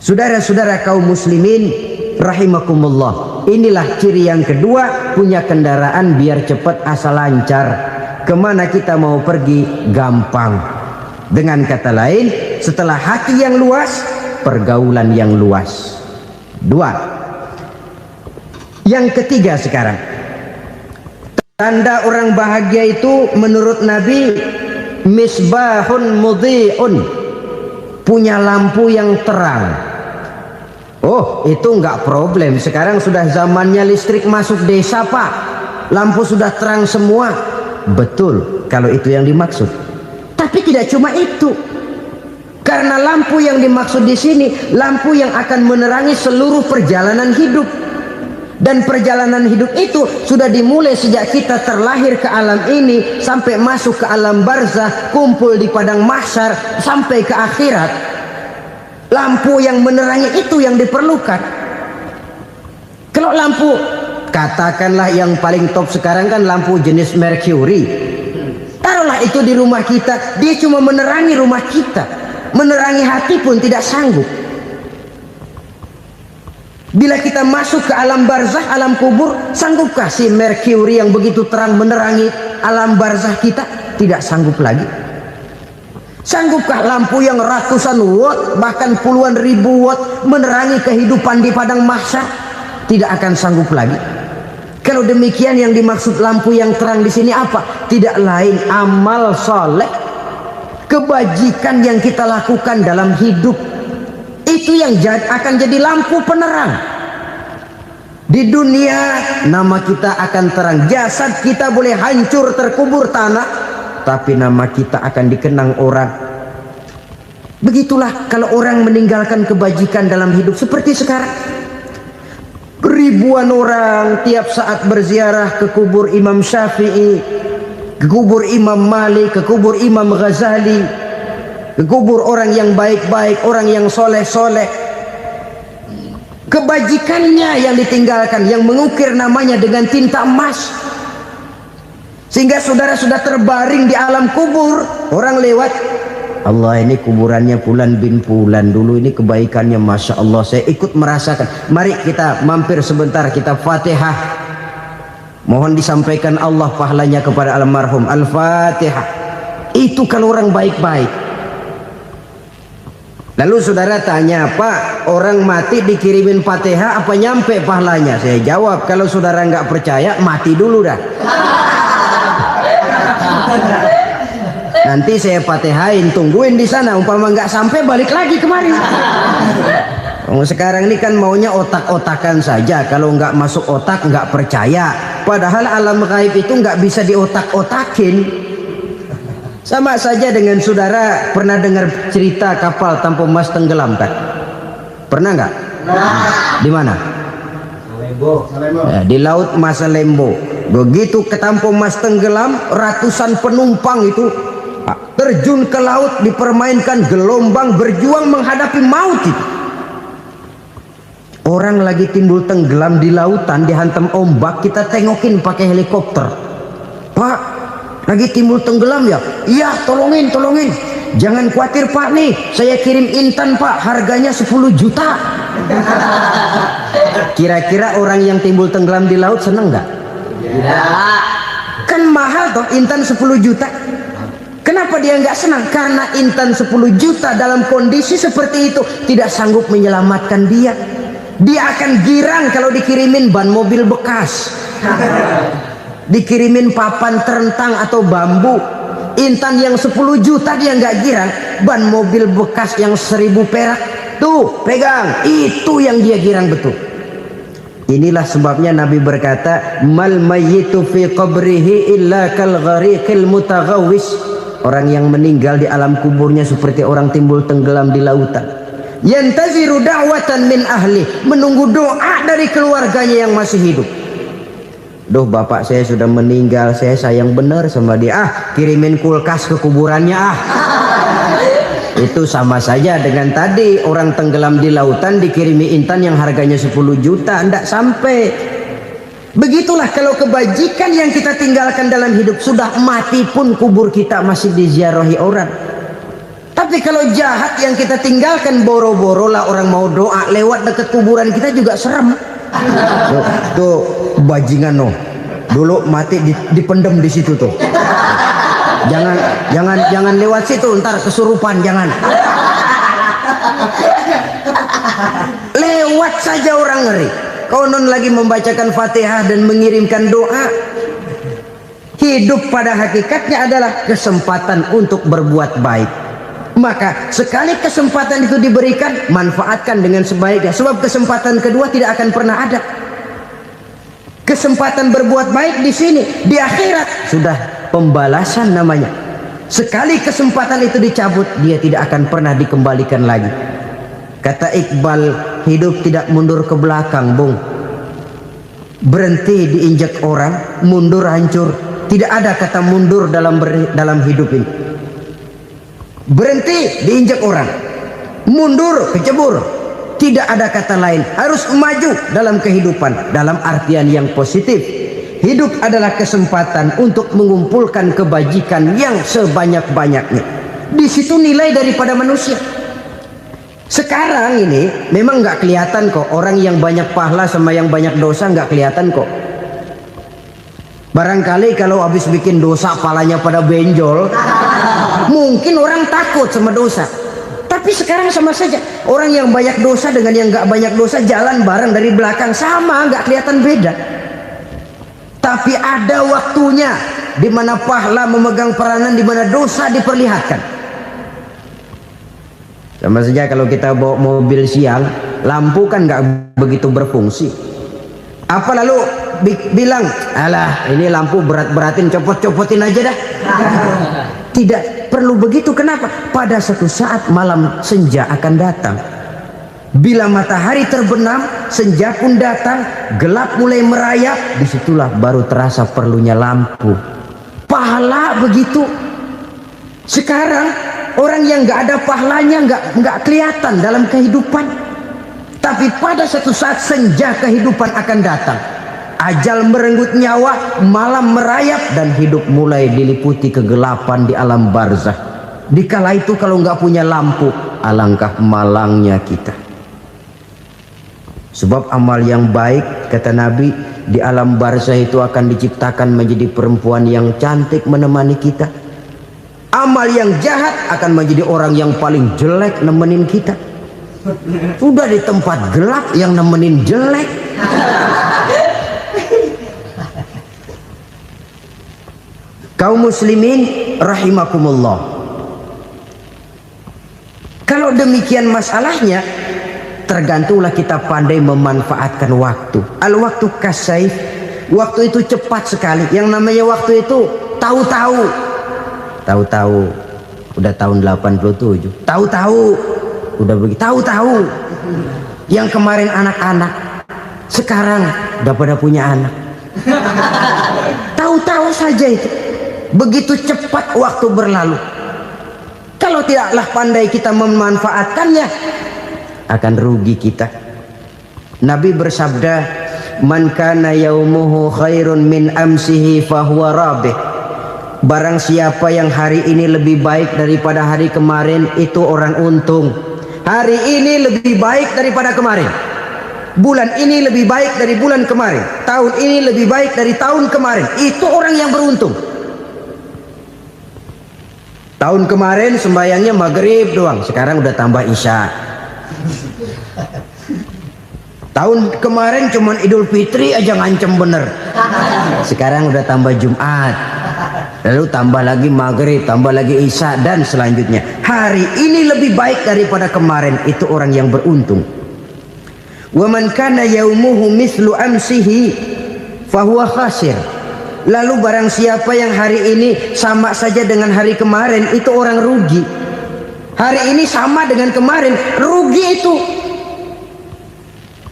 Saudara-saudara kaum muslimin rahimakumullah, inilah ciri yang kedua, punya kendaraan biar cepat asal lancar. Kemana kita mau pergi gampang. Dengan kata lain, setelah hati yang luas, pergaulan yang luas. Dua. Yang ketiga sekarang, tanda orang bahagia itu menurut Nabi, misbahun mudhi'un, punya lampu yang terang. Oh, itu enggak problem. Sekarang sudah zamannya listrik masuk desa, Pak. Lampu sudah terang semua. Betul, kalau itu yang dimaksud. Tapi tidak cuma itu. Karena lampu yang dimaksud di sini, lampu yang akan menerangi seluruh perjalanan hidup. Dan perjalanan hidup itu sudah dimulai sejak kita terlahir ke alam ini sampai masuk ke alam barzah, kumpul di padang mahsyar sampai ke akhirat. Lampu yang menerangi itu yang diperlukan. Kalau lampu, katakanlah yang paling top sekarang kan lampu jenis Mercury. Taruhlah itu di rumah kita, dia cuma menerangi rumah kita, menerangi hati pun tidak sanggup. Bila kita masuk ke alam barzah, alam kubur, sanggupkah si Mercury yang begitu terang menerangi alam barzah kita? Tidak sanggup lagi. Sanggupkah lampu yang ratusan watt, bahkan puluhan ribu watt menerangi kehidupan di padang mahsyar? Tidak akan sanggup lagi. Kalau demikian, yang dimaksud lampu yang terang di sini apa? Tidak lain amal soleh, kebajikan yang kita lakukan dalam hidup. Itu yang akan jadi lampu penerang. Di dunia nama kita akan terang, jasad kita boleh hancur terkubur tanah, tapi nama kita akan dikenang orang. Begitulah kalau orang meninggalkan kebajikan dalam hidup seperti sekarang. Ribuan orang tiap saat berziarah ke kubur Imam Syafi'i, ke kubur Imam Malik, ke kubur Imam Ghazali, ke kubur orang yang baik-baik, orang yang soleh-soleh. Kebajikannya yang ditinggalkan, yang mengukir namanya dengan tinta emas, sehingga saudara sudah terbaring di alam kubur. Orang lewat, Allah, ini kuburannya Fulan bin Fulan, dulu ini kebaikannya Masya Allah, saya ikut merasakan. Mari kita mampir sebentar, kita Fatihah, mohon disampaikan Allah pahalanya kepada almarhum. Al-Fatihah. Itu kalau orang baik-baik. Lalu saudara tanya, Pak, orang mati dikirimin Fatihah apa nyampe pahalanya? Saya jawab, kalau saudara nggak percaya, mati dulu dah. Nanti saya Fatihain, tungguin di sana. Umpama nggak sampai, balik lagi kemari. Sekarang ini kan maunya otak-otakan saja. Kalau nggak masuk otak, nggak percaya. Padahal alam gaib itu nggak bisa diotak-otakin. Sama saja dengan saudara pernah dengar cerita kapal Tampo Mas tenggelam kan? Pernah nggak? Di mana? Di laut Masalembo. Begitu ke Tampo Mas tenggelam, ratusan penumpang itu terjun ke laut, dipermainkan gelombang, berjuang menghadapi maut itu. Orang lagi timbul tenggelam di lautan, dihantam ombak, kita tengokin pakai helikopter. Pak, lagi timbul tenggelam ya? Iya, tolongin. Jangan khawatir Pak, nih saya kirim intan Pak, harganya 10 juta. Kira-kira orang yang timbul tenggelam di laut seneng nggak? Tidak. Kan mahal toh intan 10 juta. Kenapa dia nggak senang? Karena intan 10 juta dalam kondisi seperti itu tidak sanggup menyelamatkan dia. Dia akan girang kalau dikirimin ban mobil bekas, dikirimin papan terentang atau bambu. Intan yang 10 juta dia nggak girang, ban mobil bekas yang 1000 perak tuh pegang, itu yang dia girang betul. Inilah sebabnya Nabi berkata, mal mayyitu fi qabrihi illa kal ghariqil mutaghawwis. Orang yang meninggal di alam kuburnya seperti orang timbul tenggelam di lautan. Yantaziru da'watan min ahli, menunggu doa dari keluarganya yang masih hidup. Duh, bapak saya sudah meninggal, saya sayang benar sama dia. Kirimin kulkas ke kuburannya Itu sama saja dengan tadi orang tenggelam di lautan dikirimi intan yang harganya 10 juta, ndak sampai. Begitulah kalau kebajikan yang kita tinggalkan dalam hidup, sudah mati pun kubur kita masih diziarahi orang. Tapi kalau jahat yang kita tinggalkan, boro-boro lah orang mau doa lewat dekat kuburan kita juga serem. Tuh bajingan dulu mati dipendem di situ tuh. Jangan lewat situ, ntar kesurupan, jangan. Lewat saja orang ngeri. Konon lagi membacakan Fatihah dan mengirimkan doa. Hidup pada hakikatnya adalah kesempatan untuk berbuat baik. Maka sekali kesempatan itu diberikan, manfaatkan dengan sebaiknya. Sebab kesempatan kedua tidak akan pernah ada. Kesempatan berbuat baik di sini, di akhirat sudah pembalasan namanya. Sekali kesempatan itu dicabut, dia tidak akan pernah dikembalikan lagi. Kata Iqbal, hidup tidak mundur ke belakang, Bung. Berhenti diinjak orang, mundur hancur. Tidak ada kata mundur dalam hidup ini. Berhenti diinjak orang, mundur kecebur. Tidak ada kata lain, harus maju dalam kehidupan dalam artian yang positif. Hidup adalah kesempatan untuk mengumpulkan kebajikan yang sebanyak-banyaknya. Di situ nilai daripada manusia. Sekarang ini memang nggak kelihatan kok, orang yang banyak pahala sama yang banyak dosa nggak kelihatan kok. Barangkali kalau habis bikin dosa palanya pada benjol, mungkin orang takut sama dosa. Tapi sekarang sama saja, orang yang banyak dosa dengan yang nggak banyak dosa jalan bareng dari belakang, sama, nggak kelihatan beda. Tapi ada waktunya di mana pahala memegang peranan, di mana dosa diperlihatkan. Sama saja kalau kita bawa mobil siang, lampu kan nggak begitu berfungsi. Apa lalu bilang, alah ini lampu berat-beratin, copot-copotin aja dah. Tidak perlu begitu. Kenapa? Pada suatu saat malam senja akan datang. Bila matahari terbenam, senja pun datang, gelap mulai merayap, disitulah baru terasa perlunya lampu. Pahala begitu. Sekarang orang yang nggak ada pahalanya nggak kelihatan dalam kehidupan. Tapi pada suatu saat senja kehidupan akan datang. Ajal merenggut nyawa, malam merayap, dan hidup mulai diliputi kegelapan di alam barzah. Dikala itu kalau nggak punya lampu, alangkah malangnya kita. Sebab amal yang baik, kata Nabi, di alam barzah itu akan diciptakan menjadi perempuan yang cantik menemani kita. Amal yang jahat akan menjadi orang yang paling jelek nemenin kita. Sudah di tempat gelap yang nemenin jelek. Kaum muslimin rahimakumullah. Kalau demikian masalahnya, tergantunglah kita pandai memanfaatkan waktu. Al-waktu kasayf, waktu itu cepat sekali. Yang namanya waktu itu tahu-tahu udah tahun 87, tahu-tahu udah begitu, tahu-tahu yang kemarin anak-anak sekarang udah pada punya anak. Tahu-tahu saja itu. Begitu cepat waktu berlalu. Kalau tidaklah pandai kita memanfaatkannya, akan rugi kita. Nabi bersabda, "Man kana yaumuhu khairun min amsihi fahuwa rabih." Barang siapa yang hari ini lebih baik daripada hari kemarin, itu orang untung. Hari ini lebih baik daripada kemarin. Bulan ini lebih baik dari bulan kemarin. Tahun ini lebih baik dari tahun kemarin. Itu orang yang beruntung. Tahun kemarin sembayangnya maghrib doang, sekarang udah tambah isya. Tahun kemarin cuman Idul Fitri aja ngancem bener, sekarang udah tambah Jumat, lalu tambah lagi maghrib, tambah lagi isya, dan selanjutnya. Hari ini lebih baik daripada kemarin, itu orang yang beruntung. Wa man kana yaumuhu mislu amsihi fahuwa khasir. Lalu barang siapa yang hari ini sama saja dengan hari kemarin, itu orang rugi. Hari ini sama dengan kemarin, rugi itu.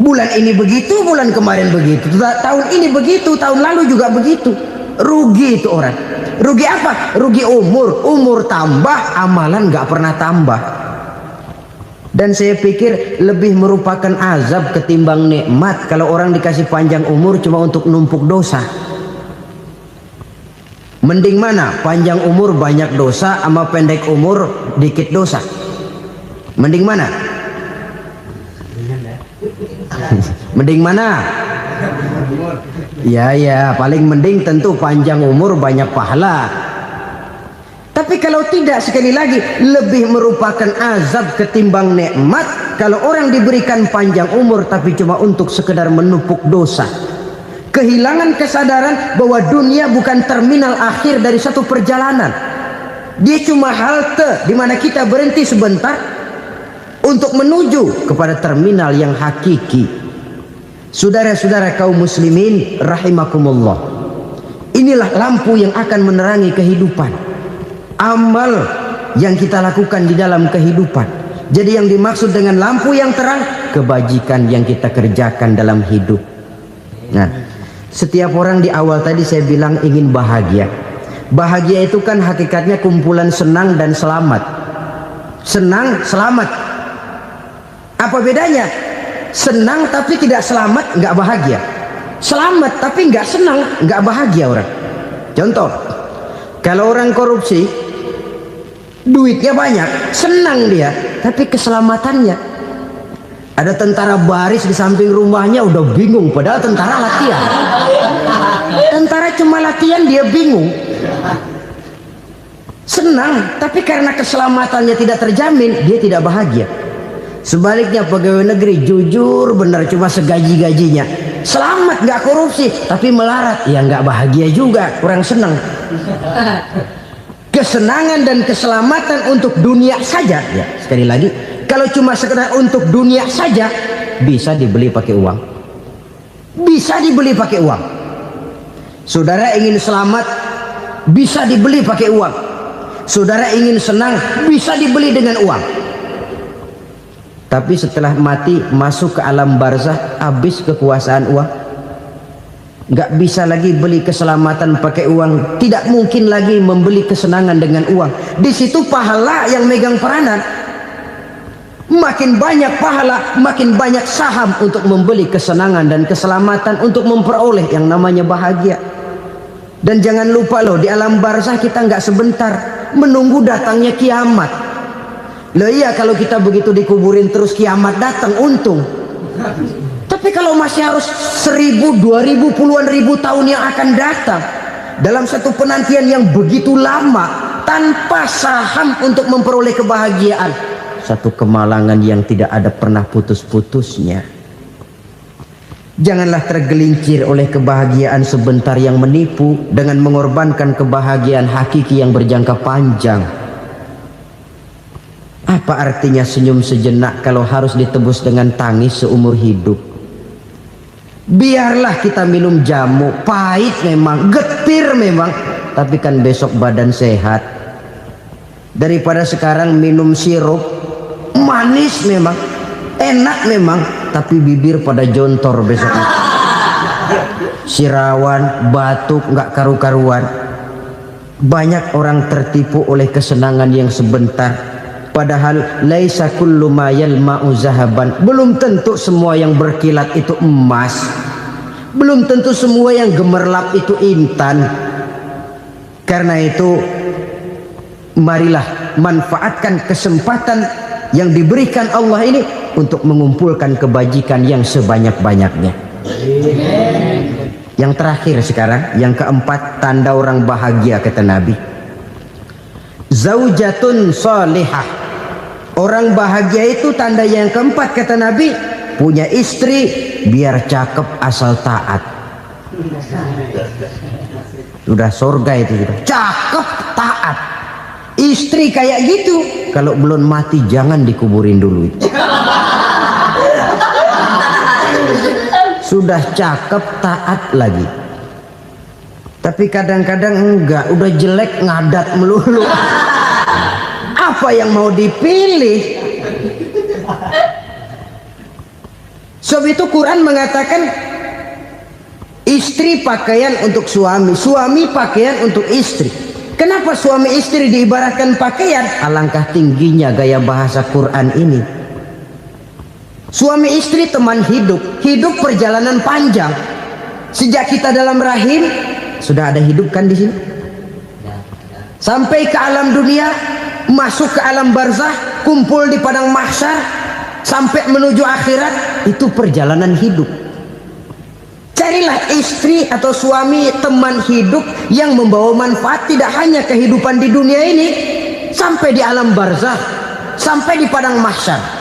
Bulan ini begitu, bulan kemarin begitu, tahun ini begitu, tahun lalu juga begitu. Rugi itu orang. Rugi apa? Rugi umur. Umur tambah, amalan gak pernah tambah. Dan saya pikir lebih merupakan azab ketimbang nikmat kalau orang dikasih panjang umur cuma untuk numpuk dosa. Mending mana? Panjang umur banyak dosa sama pendek umur dikit dosa? Mending mana? Mending mana? Ya, paling mending tentu panjang umur banyak pahala. Tapi kalau tidak, sekali lagi, lebih merupakan azab ketimbang nikmat kalau orang diberikan panjang umur tapi cuma untuk sekedar menumpuk dosa. Kehilangan kesadaran bahwa dunia bukan terminal akhir dari satu perjalanan. Dia cuma halte di mana kita berhenti sebentar untuk menuju kepada terminal yang hakiki. Saudara-saudara kaum muslimin rahimakumullah, inilah lampu yang akan menerangi kehidupan. Amal yang kita lakukan di dalam kehidupan. Jadi yang dimaksud dengan lampu yang terang, kebajikan yang kita kerjakan dalam hidup. Nah, setiap orang di awal tadi saya bilang ingin bahagia. Bahagia itu kan hakikatnya kumpulan senang dan selamat. Senang, selamat. Apa bedanya? Senang tapi tidak selamat, nggak bahagia. Selamat tapi nggak senang, nggak bahagia orang. Contoh, kalau orang korupsi, duitnya banyak, senang dia, tapi keselamatannya. Ada tentara baris di samping rumahnya udah bingung, padahal tentara latihan. Tentara cuma latihan, dia bingung. Senang, tapi karena keselamatannya tidak terjamin, dia tidak bahagia. Sebaliknya pegawai negeri jujur benar, cuma segaji-gajinya, selamat nggak korupsi, tapi melarat, ya nggak bahagia juga, kurang senang. Kesenangan dan keselamatan untuk dunia saja, ya sekali lagi, kalau cuma sekedar untuk dunia saja, bisa dibeli pakai uang. Bisa dibeli pakai uang. Saudara ingin selamat, bisa dibeli pakai uang. Saudara ingin senang, bisa dibeli dengan uang. Tapi setelah mati, masuk ke alam barzah, habis kekuasaan uang. Nggak bisa lagi beli keselamatan pakai uang. Tidak mungkin lagi membeli kesenangan dengan uang. Di situ pahala yang megang peranan. Makin banyak pahala, makin banyak saham untuk membeli kesenangan dan keselamatan, untuk memperoleh yang namanya bahagia. Dan jangan lupa loh, di alam barzah kita nggak sebentar, menunggu datangnya kiamat. Loh iya, kalau kita begitu dikuburin terus kiamat datang, untung. Tapi kalau masih harus 1000, 2000, puluhan ribu tahun yang akan datang, dalam satu penantian yang begitu lama, tanpa saham untuk memperoleh kebahagiaan, satu kemalangan yang tidak ada pernah putus-putusnya. Janganlah tergelincir oleh kebahagiaan sebentar yang menipu dengan mengorbankan kebahagiaan hakiki yang berjangka panjang. Apa artinya senyum sejenak kalau harus ditebus dengan tangis seumur hidup? Biarlah kita minum jamu, pahit memang, getir memang, tapi kan besok badan sehat. Daripada sekarang minum sirup, manis memang, enak memang, tapi bibir pada jontor besoknya. Sirawan, batuk, nggak karu-karuan. Banyak orang tertipu oleh kesenangan yang sebentar, Padahal laisa kullu ma yalma'u zahaban. Belum tentu semua yang berkilat itu emas. Belum tentu semua yang gemerlap itu intan. Karena itu marilah manfaatkan kesempatan yang diberikan Allah ini untuk mengumpulkan kebajikan yang sebanyak-banyaknya. Yang terakhir sekarang, yang keempat, tanda orang bahagia kata Nabi. Zaujatun salihah. Orang bahagia itu tanda yang keempat kata Nabi, punya istri biar cakep asal taat. Sudah surga itu sudah. Cakep taat. Istri kayak gitu, kalau belum mati jangan dikuburin dulu itu. Sudah cakep taat lagi. Tapi kadang-kadang enggak, udah jelek ngadat melulu. Apa yang mau dipilih? Sebab itu Quran mengatakan istri pakaian untuk suami, suami pakaian untuk istri. Kenapa suami istri diibaratkan pakaian? Alangkah tingginya gaya bahasa Quran ini. Suami istri teman hidup, hidup perjalanan panjang. Sejak kita dalam rahim sudah ada hidup kan di sini. Sampai ke alam dunia, masuk ke alam barzah, kumpul di padang mahsyar, sampai menuju akhirat, itu perjalanan hidup. Carilah istri atau suami teman hidup yang membawa manfaat tidak hanya kehidupan di dunia ini, sampai di alam barzah, sampai di padang mahsyar.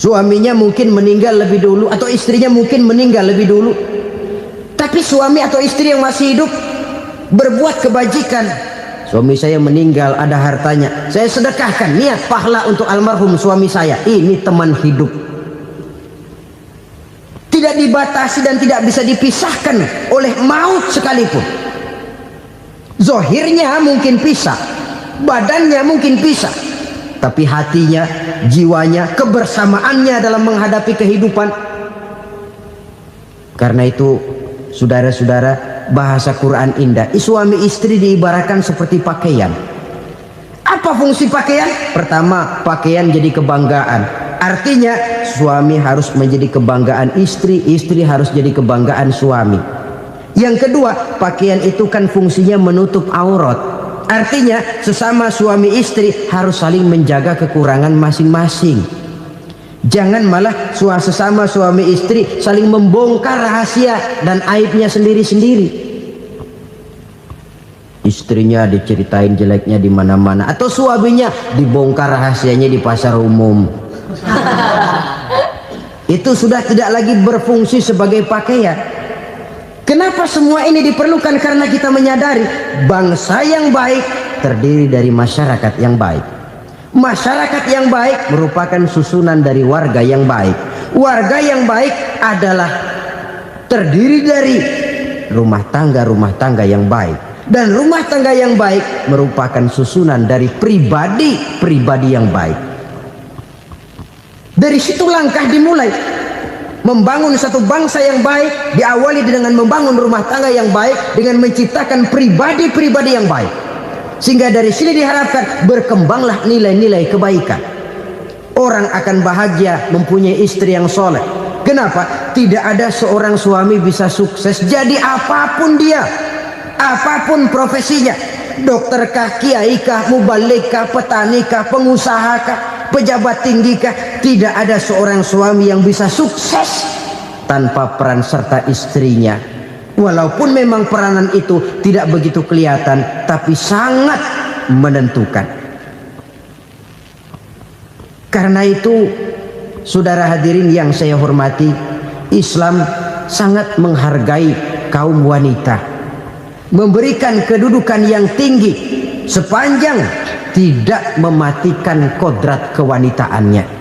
Suaminya mungkin meninggal lebih dulu atau istrinya mungkin meninggal lebih dulu. Tapi suami atau istri yang masih hidup berbuat kebajikan. Suami saya meninggal, ada hartanya, saya sedekahkan, niat pahala untuk almarhum suami saya. Ini teman hidup. Tidak dibatasi dan tidak bisa dipisahkan oleh maut sekalipun. Zohirnya mungkin pisah, badannya mungkin pisah, tapi hatinya, jiwanya, kebersamaannya dalam menghadapi kehidupan. Karena itu saudara-saudara, bahasa Quran indah. Suami istri diibaratkan seperti pakaian. Apa fungsi pakaian? Pertama, pakaian jadi kebanggaan. Artinya suami harus menjadi kebanggaan istri, istri harus jadi kebanggaan suami. Yang kedua, pakaian itu kan fungsinya menutup aurat. Artinya sesama suami istri harus saling menjaga kekurangan masing-masing. Jangan malah sesama suami istri saling membongkar rahasia dan aibnya sendiri-sendiri. Istrinya diceritain jeleknya di mana-mana, atau suaminya dibongkar rahasianya di pasar umum. Itu sudah tidak lagi berfungsi sebagai pakaian. Kenapa semua ini diperlukan? Karena kita menyadari bangsa yang baik terdiri dari masyarakat yang baik. Masyarakat yang baik merupakan susunan dari warga yang baik. Warga yang baik adalah terdiri dari rumah tangga yang baik. Dan rumah tangga yang baik merupakan susunan dari pribadi yang baik. Dari situ langkah dimulai. Membangun satu bangsa yang baik diawali dengan membangun rumah tangga yang baik, dengan menciptakan pribadi-pribadi yang baik. Sehingga dari sini diharapkan berkembanglah nilai-nilai kebaikan. Orang akan bahagia mempunyai istri yang soleh. Kenapa? Tidak ada seorang suami bisa sukses jadi apapun dia, apapun profesinya. Dokter kah, kiai kah, mubalik kah, petani kah, pengusaha kah, pejabat tinggi kah. Tidak ada seorang suami yang bisa sukses tanpa peran serta istrinya. Walaupun memang peranan itu tidak begitu kelihatan, tapi sangat menentukan. Karena itu, saudara hadirin yang saya hormati, Islam sangat menghargai kaum wanita, memberikan kedudukan yang tinggi sepanjang tidak mematikan kodrat kewanitaannya.